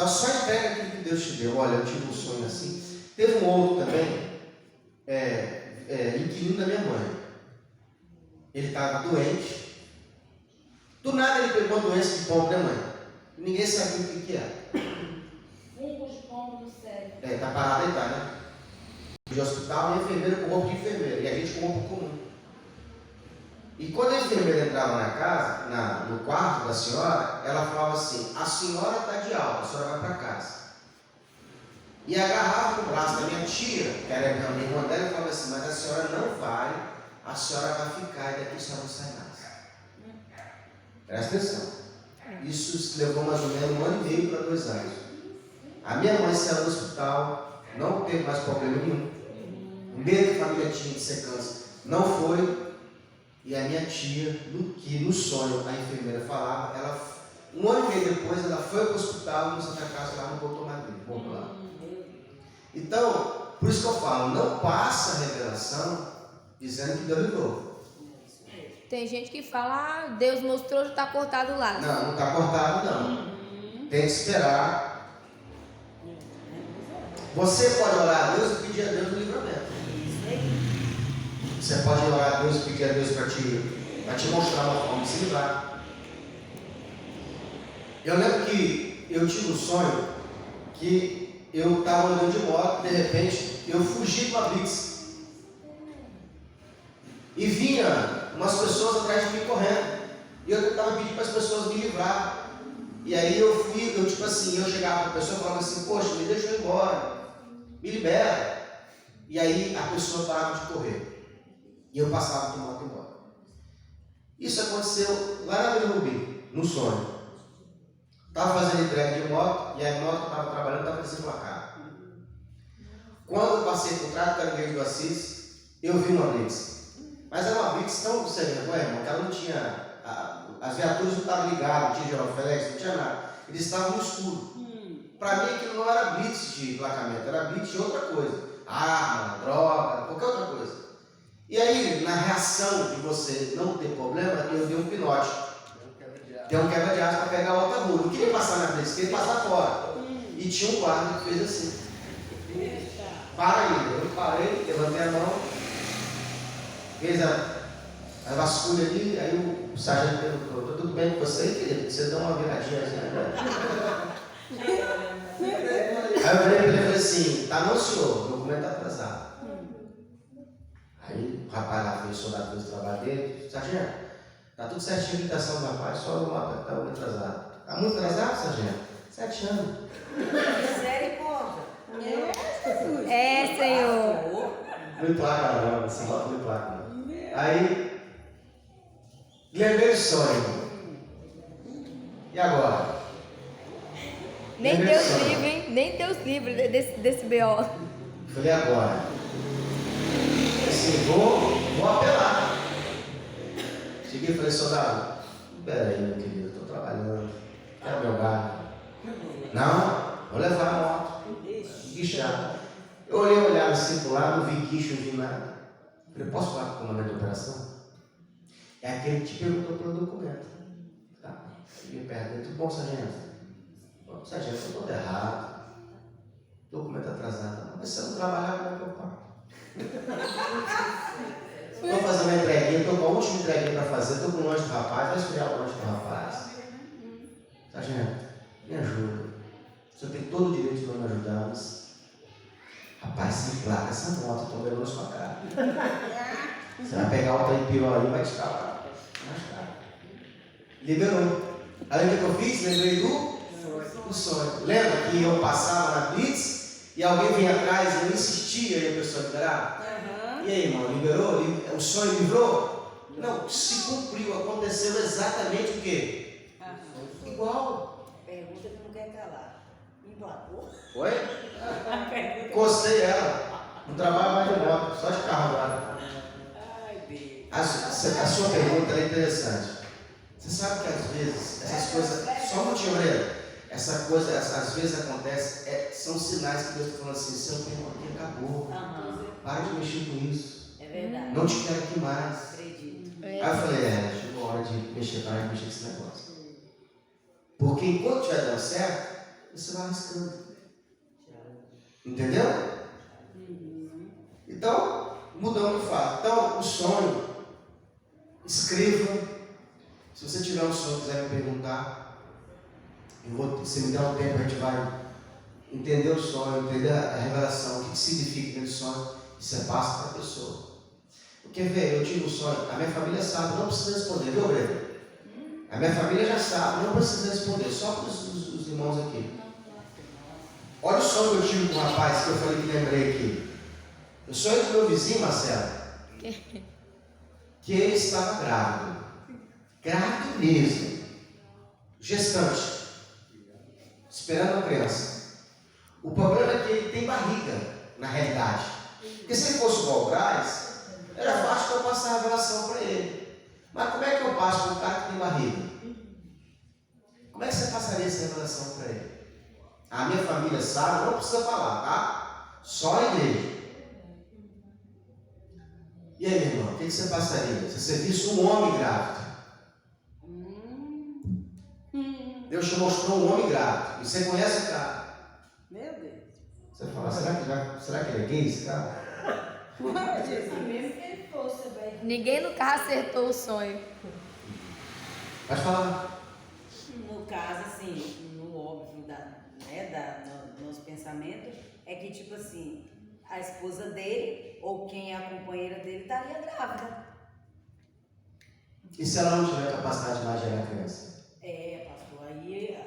Só entrega aquilo que Deus te deu. Olha, eu tive um sonho assim. Teve um outro também, inquilino da minha mãe. Ele estava doente. Do nada ele pegou a doença de pombo da mãe. Ninguém sabia o que era. Fungo de pombo no cérebro. Está parado aí, tá, né? De hospital, e a enfermeira com roupa de enfermeira. E a gente com roupa comum. E quando a enfermeira entrava na casa, no quarto da senhora, ela falava assim, a senhora está de alta, a senhora vai para casa. E agarrava o braço da minha tia, que era a minha irmã dela, e falava assim, mas a senhora não vai, a senhora vai ficar e daqui a senhora não sai mais. Presta atenção. Isso levou mais ou menos 1 ano e meio para 2 anos. A minha mãe saiu do hospital, não teve mais problema nenhum. O medo que a família tinha de ser câncer não foi. E a minha tia, que no sonho a enfermeira falava, ela, 1 ano e meio depois, ela foi para o hospital, no Santa Casa, lá não voltou mais dele, voltou lá. Então, por isso que eu falo, não passa a revelação dizendo que Deus livrou. Tem gente que fala, Deus mostrou, já está cortado o laço. Não, não está cortado não. Tem que esperar. Você pode orar a Deus e pedir a Deus o livramento. Você pode orar a Deus e pedir a Deus para te mostrar uma forma de se livrar. Eu lembro que eu tive um sonho que eu estava andando de moto, de repente eu fugi de uma blitz. E vinha umas pessoas atrás de mim correndo. E eu tentava pedir para as pessoas me livrar. E aí eu tipo assim, eu chegava para a pessoa e falava assim, poxa, me deixa eu ir embora, me libera. E aí a pessoa parava de correr. E eu passava de moto embora. Isso aconteceu lá na Vila Rubi, no sonho. Estava fazendo entrega de moto e a moto que eu estava trabalhando estava desemplacada. Quando eu passei por trás do Caranguejo do Assis, eu vi uma blitz. Mas era uma blitz tão sem vergonha, irmão, que ela não tinha. As viaturas não estavam ligadas, não tinha Geroflex, não tinha nada. Eles estavam no escuro. Para mim aquilo não era blitz de emplacamento, era blitz de outra coisa. Arma, droga, qualquer outra coisa. E aí, na reação de você não ter problema, eu dei um pinote. Dei um quebra de asa para pegar a outra rua. Não queria passar na blitz, queria passar fora. E tinha um guarda que fez assim. Para aí. Eu parei, levantei a mão, fez a vasculha ali, aí o sargento perguntou, tá tudo bem com você, querido? Você deu uma viradinha assim, né? Aí eu falei para ele e falei assim, tá não, senhor, o documento está atrasado. Aí o rapaz lá fez o soldado fez o trabalho dele, sargento, tá tudo certinho a habilitação do rapaz, só o mapa está muito atrasado. Está muito atrasado, sargento? 7 anos. Misericórdia. É, Senhor. Não emplaca não, essa moto não emplaca não. Aí, lembrei do sonho. E agora? Nem Lembrei do Deus sonho. livre, hein? Nem Deus livre desse B.O. Falei, agora? Assim, vou apelar. Cheguei e falei, soldado, peraí, meu querido, eu estou trabalhando. Quero meu gado. Não, vou levar a moto. Guichar. Eu olhei assim pro lado, não vi guicho, não vi nada. Falei, posso falar com o comandante de operação? É aquele que te perguntou pelo documento. Tá? Ele me pergunta, tudo bom, sargento? Bom, sargento, eu estou errado. Documento atrasado. Mas se eu não trabalhar, como é que eu pago? Estou fazendo uma entreguinha, estou com a última entreguinha para fazer, estou com o lanche do rapaz, vai esfriar o lanche do rapaz. Sargento, me ajuda. O senhor tem todo o direito de não me ajudar, mas... Rapaz, sem placa, essa moto, estou vendo na sua cara. Você vai pegar o taipirão aí e vai te calar. Mais caro. Liberou. Aí o que eu fiz? Lembrei do sonho. Lembra que eu passava na blitz e alguém vinha atrás e eu insistia e a pessoa liberava? E aí, irmão, liberou? O sonho livrou? Não, se cumpriu, aconteceu exatamente o quê? Igual. Pergunta que não quer calar. Emplacou? Oi? A pergunta. Encostei ela. Não trabalho mais de moto, só de carro agora. Ai, Deus. A sua pergunta é interessante. Você sabe que às vezes essas coisas, só um motivo, essa coisa às vezes acontece, são sinais que Deus está falando assim, seu tempo aqui acabou. Aham. Para de mexer com isso. É verdade. Não te quero aqui mais. Acredito. Aí eu falei, chegou a hora de mexer, para de mexer com esse negócio. Porque enquanto estiver dando certo, você vai arriscando. Entendeu? Então, mudando o fato. Então, o sonho, escreva. Se você tiver um sonho e quiser me perguntar, se me der um tempo, a gente vai entender o sonho, entender a revelação, o que significa aquele sonho, e você passa para a pessoa. Porque, velho, eu tive um sonho, a minha família sabe, não precisa responder, viu, Breno? A minha família já sabe, não precisa responder, só para os irmãos aqui. Olha o sonho que eu tive com o rapaz que eu falei que lembrei aqui. Eu sonhei com o meu vizinho, Marcelo, que ele estava grávido. Grávido mesmo. Gestante. Esperando uma criança. O problema é que ele tem barriga, na realidade. Porque se ele fosse igual o Braz, era fácil que eu passasse a revelação para ele. Mas como é que eu passo para um cara que tem barriga? Como é que você passaria essa revelação para ele? A minha família sabe, não precisa falar, tá? Só a igreja. E aí, meu irmão, o que você passaria? Se você visse um homem grávido. Deus te mostrou um homem grávido. E você conhece o cara. Meu Deus. Você fala, será que ele é gay, esse cara? Mesmo que ele fosse, velho. Ninguém no carro acertou o sonho. Pode falar. No caso, assim, no óbvio no nosso pensamento, é que, tipo assim, a esposa dele, ou quem é a companheira dele, estaria grávida. E se ela não tiver capacidade mais de gerar criança? Pastor, aí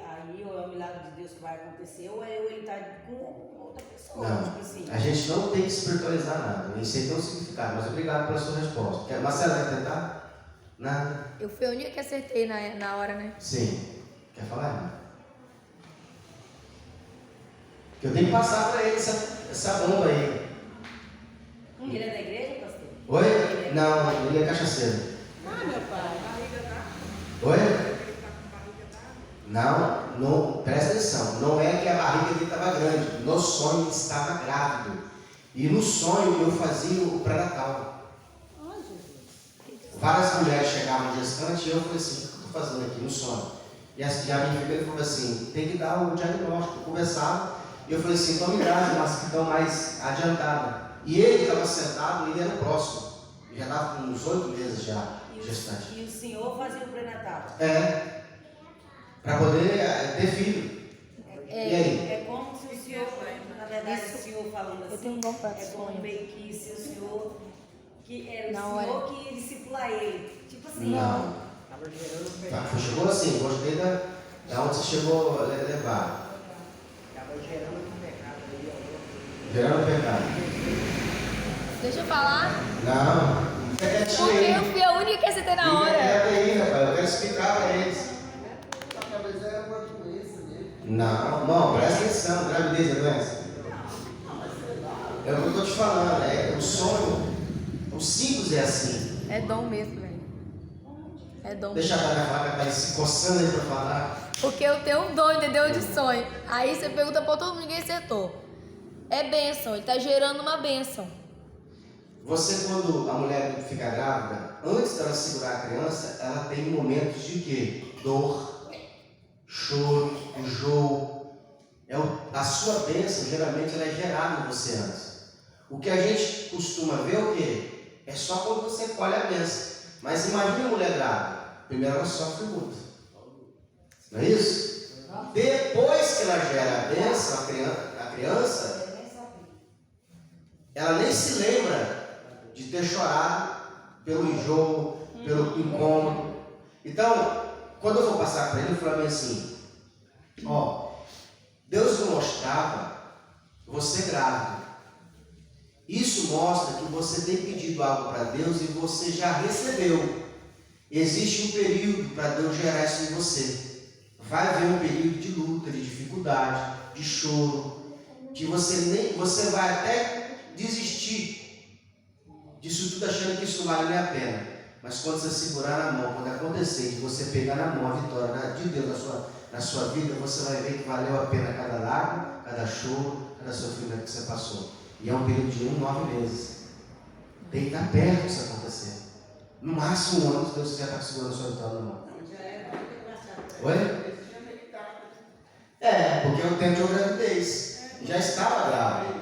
ou é o milagre de Deus que vai acontecer, ou ele está com outra pessoa, Não. tipo assim. A gente não tem que espiritualizar nada. Eu sei tem um significado, mas obrigado pela sua resposta. Marcelo, vai tentar? Nada? Eu fui a única que acertei na hora, né? Sim. Quer falar? Que eu tenho que passar para ele essa bomba aí. Ele é da igreja, pastor? Oi? Não, ele é cachaceiro. Meu pai. Oi? Ele tá com barriga d'água. Não, presta atenção. Não é que a barriga dele estava grande. No sonho ele estava grávido. E no sonho eu fazia o pré-natal. Ai, Jesus. Várias mulheres chegavam gestante e eu falei assim, o que eu estou fazendo aqui no sonho? E a minha enfermeira falou assim, tem que dar o diagnóstico. Conversava e eu falei assim, então me traz umas que estão mais adiantadas. E ele estava sentado e ele era o próximo. Ele já estava com uns 8 meses já gestante. E o senhor fazia o pré-natal? Para poder ter filho. E aí? É como se o senhor, na verdade, o senhor falando assim, Eu tenho um bom para é como sonho. meio que se o senhor, que era o Não, senhor que ia discipular ele. Tipo assim. Não. Estava gerando um Tá, pecado. chegou assim, gostei da onde você chegou a levar. Estava gerando um pecado ali ao outro. Gerando pecado. Deixa eu falar. Não. Fica quietinho Porque aí. eu fui a única que acertei na Fica hora. quieto aí, rapaz. Eu quero explicar para eles. Talvez era uma doença nele. Não, presta atenção. Gravidez é doença. É o que eu estou te falando. O sonho, o simples é assim. É dom mesmo, velho. É dom. Deixa a cara falar que tá se coçando aí para falar. Porque eu tenho um dom, entendeu? De sonho. Aí você pergunta pra todo mundo, ninguém acertou. É bênção, ele tá gerando uma bênção. Você, quando a mulher fica grávida, antes dela segurar a criança, ela tem momentos de quê? Dor, choro, enjoo. A sua bênção, geralmente, ela é gerada em você antes. O que a gente costuma ver é o quê? É só quando você colhe a bênção. Mas imagine a mulher grávida. Primeiro ela sofre muito. Não é isso? Depois que ela gera a bênção, a criança, ela nem se lembra de ter chorado pelo enjoo, pelo incômodo. Então, quando eu vou passar para ele, eu falei assim, Deus me mostrava você grávida. Isso mostra que você tem pedido algo para Deus e você já recebeu. Existe um período para Deus gerar isso em você. Vai haver um período de luta, de dificuldade, de choro, que você vai até desistir disso tudo achando que isso vale a pena. Mas quando você segurar na mão, quando acontecer, de você pegar na mão a vitória de Deus na sua vida, você vai ver que valeu a pena cada lágrima, cada choro, cada sofrimento que você passou. E é um período de 9 meses. Tem que estar perto disso acontecer. No máximo um ano, Deus já está segurando a sua vitória na mão. Já era muito engraçado. Oi? Porque é o tempo de gravidez. Já estava grávida.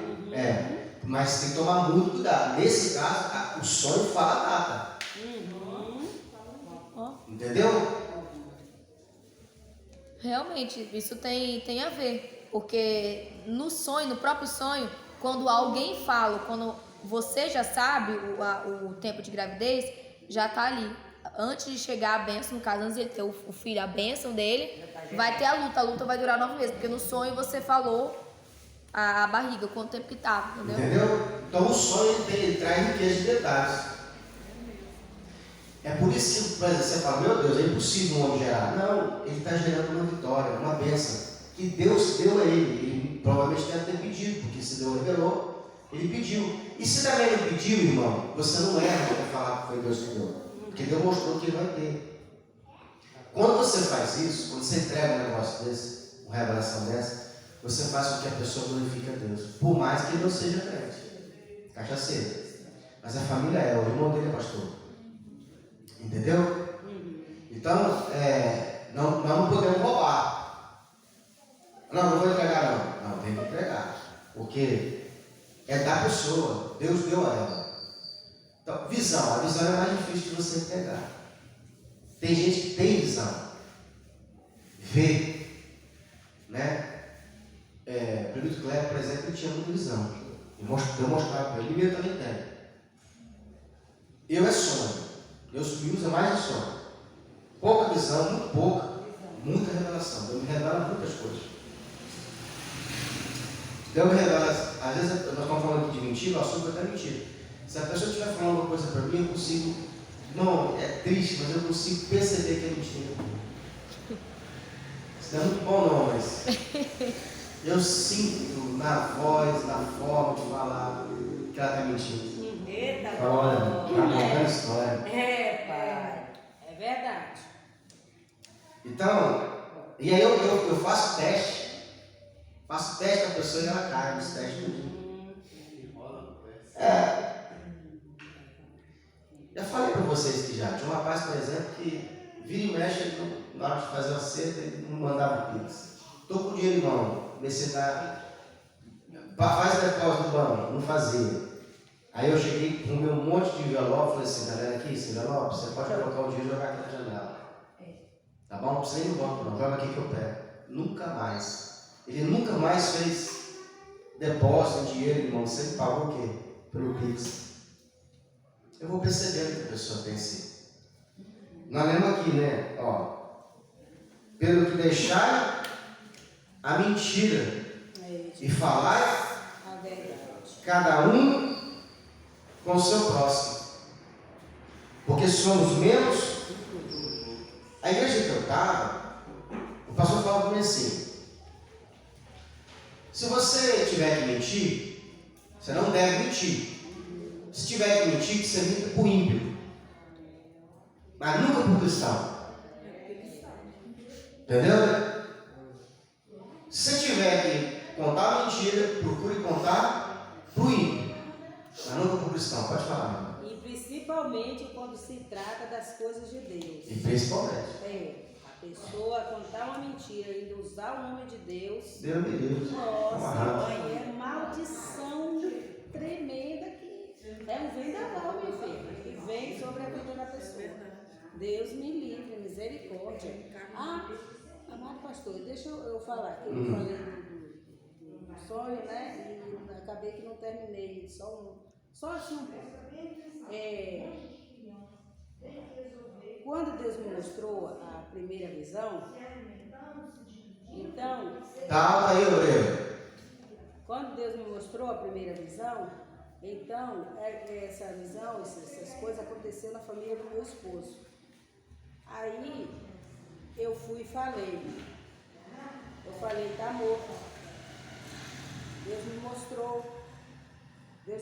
Mas tem que tomar muito cuidado. Nesse caso, o sonho fala a data. Entendeu? Realmente, isso tem a ver. Porque no sonho, no próprio sonho, quando alguém fala, quando você já sabe o tempo de gravidez, já está ali. Antes de chegar a bênção, no caso, antes de ele ter o filho, a bênção dele, vai ter a luta vai durar 9 meses. Porque no sonho você falou a barriga, quanto tempo que estava, Entendeu? Então o sonho ele traz riqueza de detalhes. É por isso que, por exemplo, você fala, meu Deus, é impossível um homem gerar. Não, ele está gerando uma vitória, uma bênção, que Deus deu a ele. Ele provavelmente deve ter pedido, porque se Deus revelou, ele pediu. E se também não pediu, irmão, você não erra para falar que foi Deus que deu, porque Deus mostrou que ele vai ter. Quando você faz isso, quando você entrega um negócio desse, uma revelação dessa, você faz com que a pessoa glorifique a Deus, por mais que ele não seja crente, cachaceiro. Mas a família o irmão dele é pastor. Entendeu? Então, nós não podemos roubar. Não vou entregar não. Não, tem que entregar. Porque é da pessoa. Deus deu a ela. Então, visão. A visão é mais difícil de você pegar. Tem gente que tem visão. Vê. Né? Prefeito Cléber, por exemplo, ele tinha muita visão. Eu mostrava para ele. E eu também tenho. Eu é sonho. Deus me usa mais de sonho. Pouca visão, muito pouca. Muita revelação. Deus me revela muitas coisas. Deus me revela. Às vezes nós estamos falando aqui de mentira, o assunto é até mentira. Se a pessoa estiver falando uma coisa para mim, eu consigo. Não, é triste, mas eu consigo perceber que é mentira. Isso não é muito bom não, mas eu sinto na voz, na forma de falar que ela está mentindo. Eita, Olha, está contando história. pai. É verdade. Então, e aí eu faço teste. Faço teste com a pessoa e ela cai nesse teste tudinho. Já falei para vocês que já tinha um rapaz, por exemplo, que vira e mexe, ele na hora de fazer a cesta, ele não mandava pix. Estou com dinheiro em mão, necessidade. Faz depósito do banco, não fazia. Aí eu cheguei com um monte de envelope, falei assim, galera, aqui, esse envelope, você pode colocar o dinheiro e jogar aqui na janela. Tá bom? Não precisa ir no banco não, joga aqui que eu pego. Nunca mais. Ele nunca mais fez depósito de dinheiro, irmão. Você pagou o quê? Pelo Pix. Eu vou percebendo que a pessoa tem esse. Nós lemos aqui, né? Pelo que deixar a mentira e falar A verdade. cada um com o seu próximo. Porque somos menos. A igreja que eu estava, o pastor falava para mim assim: se você tiver que mentir, você não deve mentir. Se tiver que mentir, que você minta por ímpio, mas nunca por cristão. Entendeu? Se você tiver que contar uma mentira, procure contar para o ímpio, mas nunca para o cristão. Pode falar, meu irmão. E principalmente quando se trata das coisas de Deus. E principalmente. A pessoa contar uma mentira e ainda usar o nome de Deus. Deus me livre. Nossa, é maldição tremenda que é um vendaval, minha filha, que vem sobre a vida da pessoa. Deus me livre, misericórdia. Amado pastor, deixa eu falar, que eu falei do sonho, né? E acabei que não terminei, só assim um pouco. Quando Deus me mostrou a primeira visão, então. Tá alto aí, Oreiro. Quando Deus me mostrou a primeira visão, então essa visão, essas coisas aconteceram na família do meu esposo. Aí eu fui e falei. Eu falei, tá morto. Deus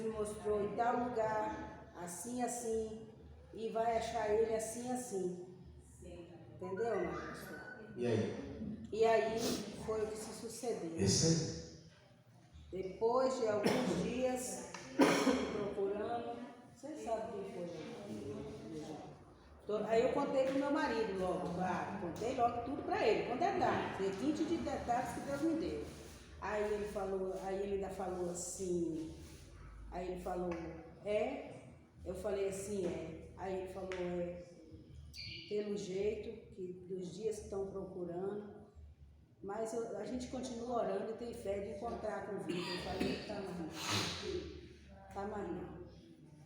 me mostrou em tal lugar, assim, assim, e vai achar ele assim, assim. Entendeu, meu pastor? E aí? E aí foi o que se sucedeu. Esse aí. Depois de alguns dias, eu fui procurando, você sabe quem foi? Aí eu contei pro meu marido logo, claro, contei logo tudo para ele, com detalhes, requinte de detalhes que Deus me deu. Aí ele ainda falou assim, aí ele falou, eu falei assim, aí ele falou, pelo jeito que dos dias que estão procurando, mas a gente continua orando e tem fé de encontrar com vida. Eu falei, tá mais não.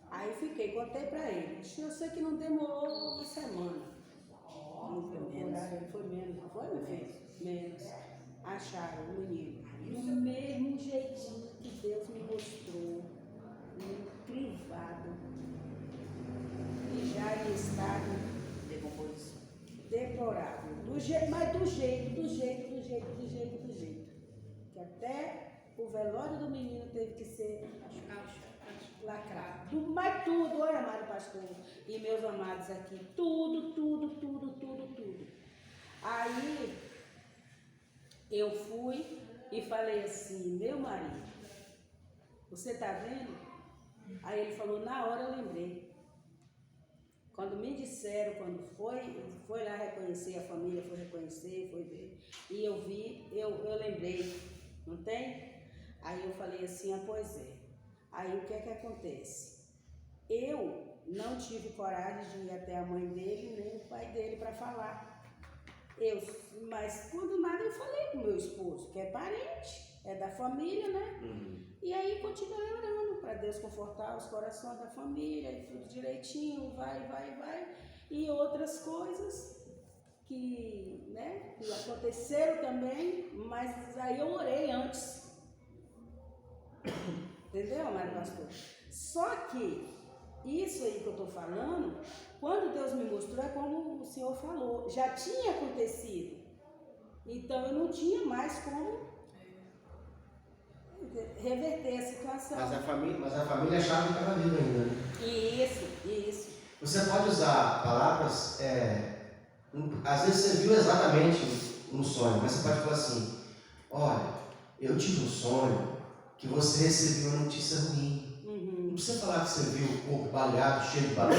Aí contei pra ele. Eu sei que não demorou uma semana. Foi menos, não foi, meu filho? Menos. Acharam o menino. Do mesmo jeitinho que Deus me mostrou, no privado, e já em estado deplorável. Mas do jeito. Que até o velório do menino teve que ser lacrado. Mas tudo, olha, amado pastor, e meus amados aqui, tudo. Aí eu fui e falei assim, meu marido, você tá vendo? Aí ele falou, na hora eu lembrei. Quando me disseram, quando foi lá reconhecer, a família foi reconhecer, foi ver, e eu vi, eu lembrei, não tem? Aí eu falei assim, pois é. Aí o que é que acontece? Eu não tive coragem de ir até a mãe dele, nem o pai dele para falar. Mas quando nada eu falei com meu esposo, que é parente, é da família, né? E aí continuei orando para Deus confortar os corações da família, e tudo direitinho, vai. E outras coisas que aconteceram também, mas aí eu orei antes. Entendeu, Mário Pastor? Só que isso aí que eu estou falando, quando Deus me mostrou, é como o Senhor falou, já tinha acontecido. Então eu não tinha mais como reverter a situação. Mas a família achava que estava viva ainda, né? Isso. Você pode usar palavras, às vezes você viu exatamente um sonho, mas você pode falar assim, olha, eu tive um sonho que você recebeu uma notícia ruim. Não precisa falar que você viu o corpo baleado, cheio de balão.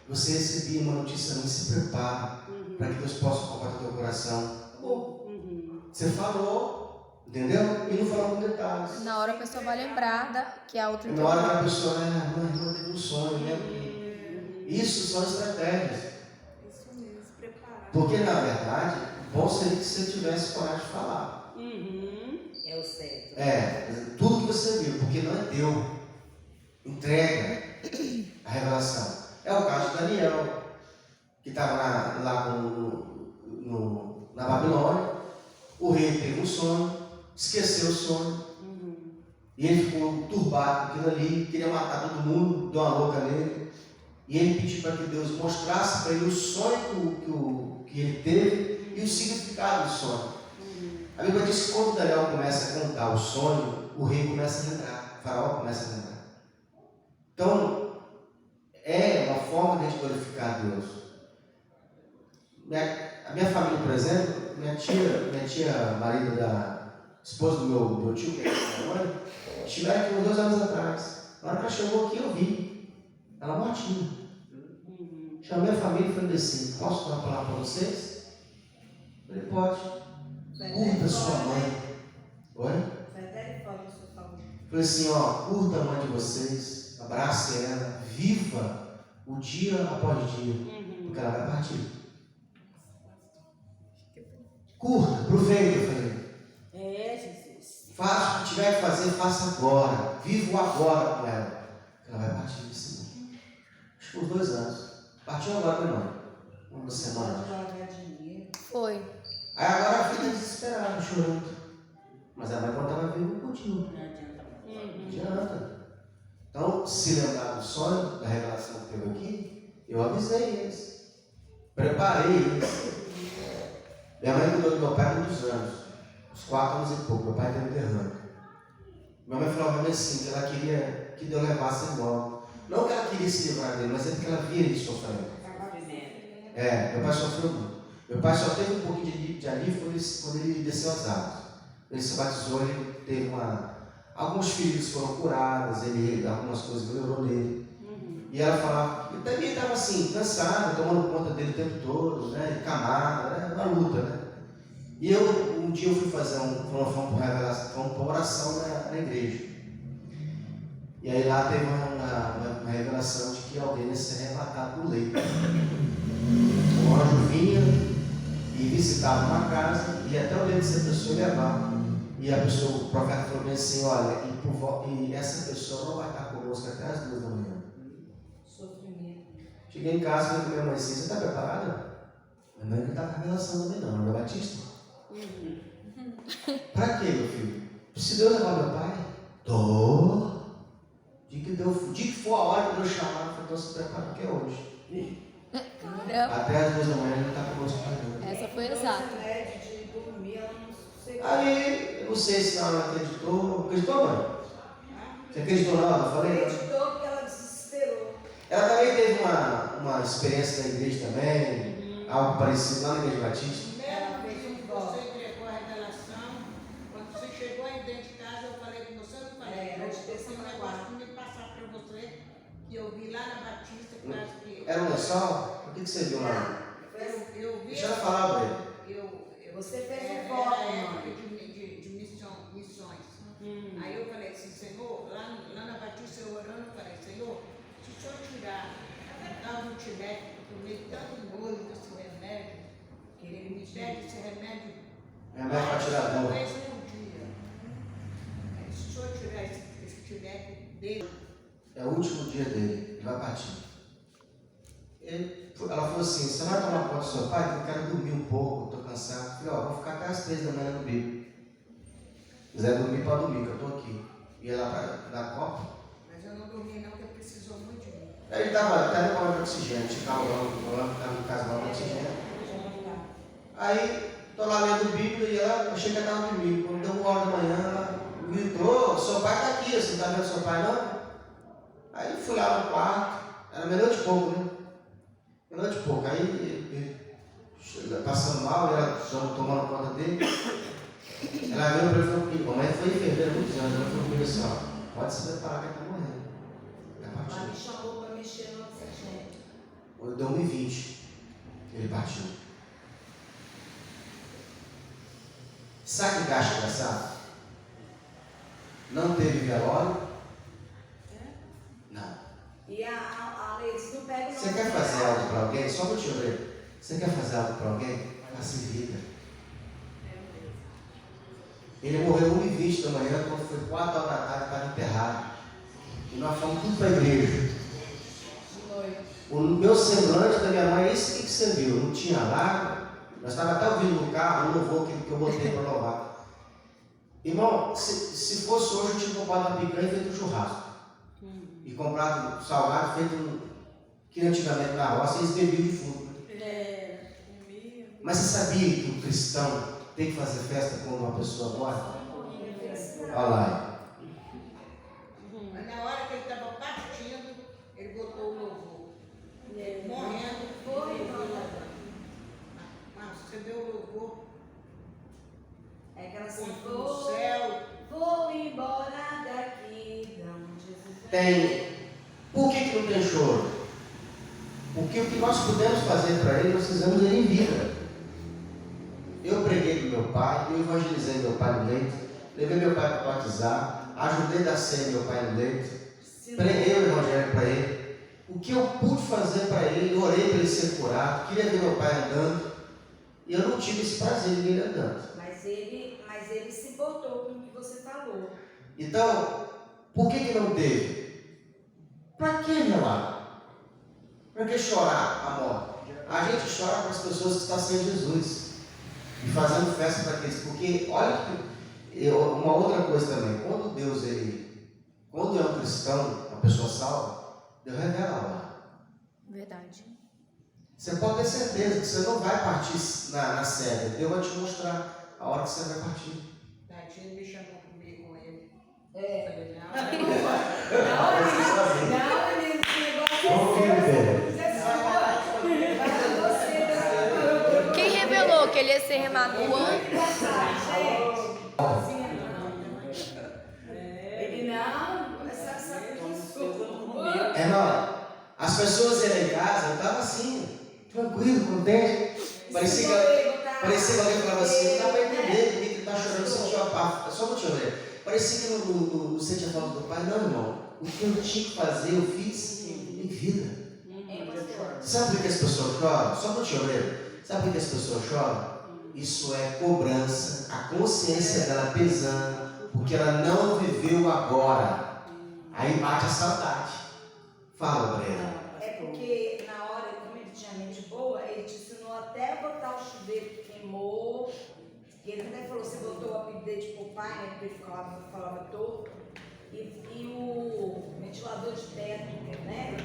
Você recebia uma notícia ruim, se prepara para que Deus possa confortar teu coração. Você falou, entendeu? E não falou com detalhes. Na hora a pessoa vai lembrar que a outra... Na hora que a pessoa, não teve um sonho, né? Isso são estratégias. Isso mesmo, se preparar. Porque, na verdade, bom seria que você tivesse coragem de falar. É o certo. Tudo que você viu, porque não é teu. Entrega a revelação. É o caso de Daniel, que estava lá na Babilônia. O rei teve um sonho, esqueceu o sonho. E ele ficou turbado com aquilo ali, queria matar todo mundo, deu uma louca nele. E ele pediu para que Deus mostrasse para ele o sonho que ele teve e o significado do sonho. A Bíblia diz que quando Daniel começa a contar o sonho, o rei começa a lembrar, o faraó começa a lembrar. Então, é uma forma de a gente glorificar a Deus. A minha família, por exemplo, minha tia, marido da esposa do meu tio, que é minha mãe, estiveram aqui uns 2 anos atrás. Na hora que ela chegou aqui, eu vi ela mortinha. Chamei a família e falei assim, posso dar uma palavra para vocês? Ele pode. Curta sua mãe. Oi? Falei assim, curta a mãe de vocês, abrace ela, viva o dia após dia, porque ela vai partir. Curta, aproveita, eu falei. Jesus. Faça o que tiver que fazer, faça agora. Viva o agora com ela. Ela vai partir desse mundo. Acho que uns 2 anos. Partiu agora, meu irmão. Uma semana. Foi. Aí agora a filha desesperada, chorando. Mas a mãe, quando estava viva, continua. Não adianta. Então, se lembrar do sonho, da revelação que teve aqui, eu avisei eles. Preparei eles. Minha mãe cuidou do meu pai há muitos anos, uns 4 anos e pouco. Meu pai teve um derrame. Minha mãe falou para mim assim, que ela queria que Deus levasse embora. Não que ela queria se livrar dele, mas é porque ela via ele sofrendo. Meu pai sofreu muito. Meu pai só teve um pouquinho de alívio quando ele desceu as águas. Ele se batizou, ele teve alguns filhos foram curados, algumas coisas melhorou nele. E ela falava, eu também estava assim, cansado, tomando conta dele o tempo todo, né? Camada, né? Uma luta, né? E um dia eu fui fazer uma oração na igreja. E aí lá teve uma revelação de que alguém ia ser arrebatado do leito. O anjo vinha e visitava uma casa, e até o leito dessa pessoa levar. E o profeta falou bem assim, olha, e essa pessoa não vai estar conosco até as 2 da manhã. Sofrimento. Cheguei em casa e falei com minha mãe assim, você está preparada? Minha mãe não está com revelação também não, meu batista. Para quê, meu filho? Se Deus levar meu pai? Tô. Dia que for a hora que Deus chamar, eu estou se preparando, que é hoje. Até as 2 da manhã ele não está conosco mais não. Essa foi exata. De dormir, ela não sossegou. Aí, eu não sei se ela acreditou. Acreditou, mãe? Você acreditou não? Eu falei? Acreditou porque ela desesperou. Ela também teve uma experiência na igreja também, algo parecido lá na igreja batista. Primeiro dia que você entregou a revelação, quando você chegou aí dentro de casa, eu falei com você, eu falei, eu tenho um negócio que me passar para você, que eu vi lá na Batista, que acho que... Era um lençol? O que você viu lá? Eu vi... Deixa ela falar, velho. Você fez Era um voto, a época mãe. de missões. Aí eu falei assim, Senhor, lá na Batista eu orando, eu falei, Senhor, se o Senhor tirar, dar um tiver, eu tomei tanto molho desse remédio, que ele me pede esse remédio. Remédio para tirar dor. Talvez um dia. Se o Senhor tirar esse tiver dele. É o último dia dele, ele vai partir. Ela falou assim, você vai tomar conta do seu pai? Eu quero dormir um pouco, estou cansado. Eu falei, vou ficar até as 3 da manhã no bico. Se quiser dormir, pode dormir, que eu estou aqui. E ela para dar copa. Mas eu não dormi não, porque ele precisou muito de mim. Ele estava até no de oxigênio, estava em casa lá de oxigênio. Aí, estou lá lendo Bíblia e ela achei que ela estava dormindo. Quando deu 1 hora da manhã, ela gritou, seu pai está aqui, você não está vendo seu pai não? Aí fui lá no quarto, era meia-noite e pouco, né? Meia-noite e pouco, aí ele passando mal, ela tomando conta dele. Ela veio para ele e falou comigo, mamãe foi enfermeira há muitos anos, ela falou comigo assim, ó, pode se preparar que ele está morrendo. Ele partiu. Ela me chamou para mexer no oxigênio. Deu 1h20, ele partiu. Sabe que gasto engraçado? Não teve velório? Não. E a Leide não pega. Você quer fazer algo para alguém? Só para te ver. Você quer fazer algo para alguém? Faça em vida. Ele morreu 1h20 da manhã, quando foi 4 horas da tarde, estava enterrado. E nós fomos tudo para a igreja. O meu semblante da minha mãe, esse que você viu, não tinha lágrima. Nós estávamos até ouvindo no carro, o louvor que eu botei para louvar. Irmão, se fosse hoje, eu tinha comprado uma picanha e feito um churrasco. E comprado salgado feito que antigamente na roça eles bebiam de fundo. Mas você sabia que o cristão tem que fazer festa quando uma pessoa morre? Olha lá. Mas na hora que ele estava partindo, ele botou o louvor. Morrendo, foi. Mas você deu o louvor. É aquela assim, No céu. vou embora daqui. Tem. Por que não tem choro? Porque o que nós pudemos fazer para ele, nós fizemos ele em vida. Eu preguei para meu pai, eu evangelizei meu pai no leito, levei meu pai para batizar, ajudei a dar ceia meu pai no leito, preguei o evangelho para ele. O que eu pude fazer para ele, orei para ele ser curado, queria ver meu pai andando, e eu não tive esse prazer de ver ele andando. Mas ele se botou com o que você falou. Então, por que não teve? Para que relar? Para que chorar a morte? A gente chora para as pessoas que estão sem Jesus e fazendo festa para aqueles. Porque, olha, uma outra coisa também, quando Deus, quando é um cristão, uma pessoa salva, Deus revela lá. Verdade. Você pode ter certeza que você não vai partir na cega. Deus vai te mostrar a hora que você vai partir. Tadinho, me chamou comigo com ele. É. Falei, não, Não, menino, esse negócio Como que ele veio? Quem revelou que ele ia ser remado no ano? Ele não, essa Irmão, as pessoas iam em casa, eu estava assim, tranquilo, contente. Parecia que alguém falava assim, não dá para entender, ninguém que está chorando sentiu a paz. Só vou te ver. Parecia que não sentia falta do pai. Não, irmão. O que eu tinha que fazer, eu fiz em vida. Sabe por que as pessoas choram? Só vou te ver. Sabe por que as pessoas choram? Isso é cobrança, a consciência dela pesando, porque ela não viveu o agora. Aí bate a saudade. Fala, Brena. É porque na hora, como ele tinha mente boa, ele te ensinou até a botar o chuveiro que queimou. E ele até falou, você botou o update pro pai, né? Porque ele falava torto. E o ventilador de teto, né?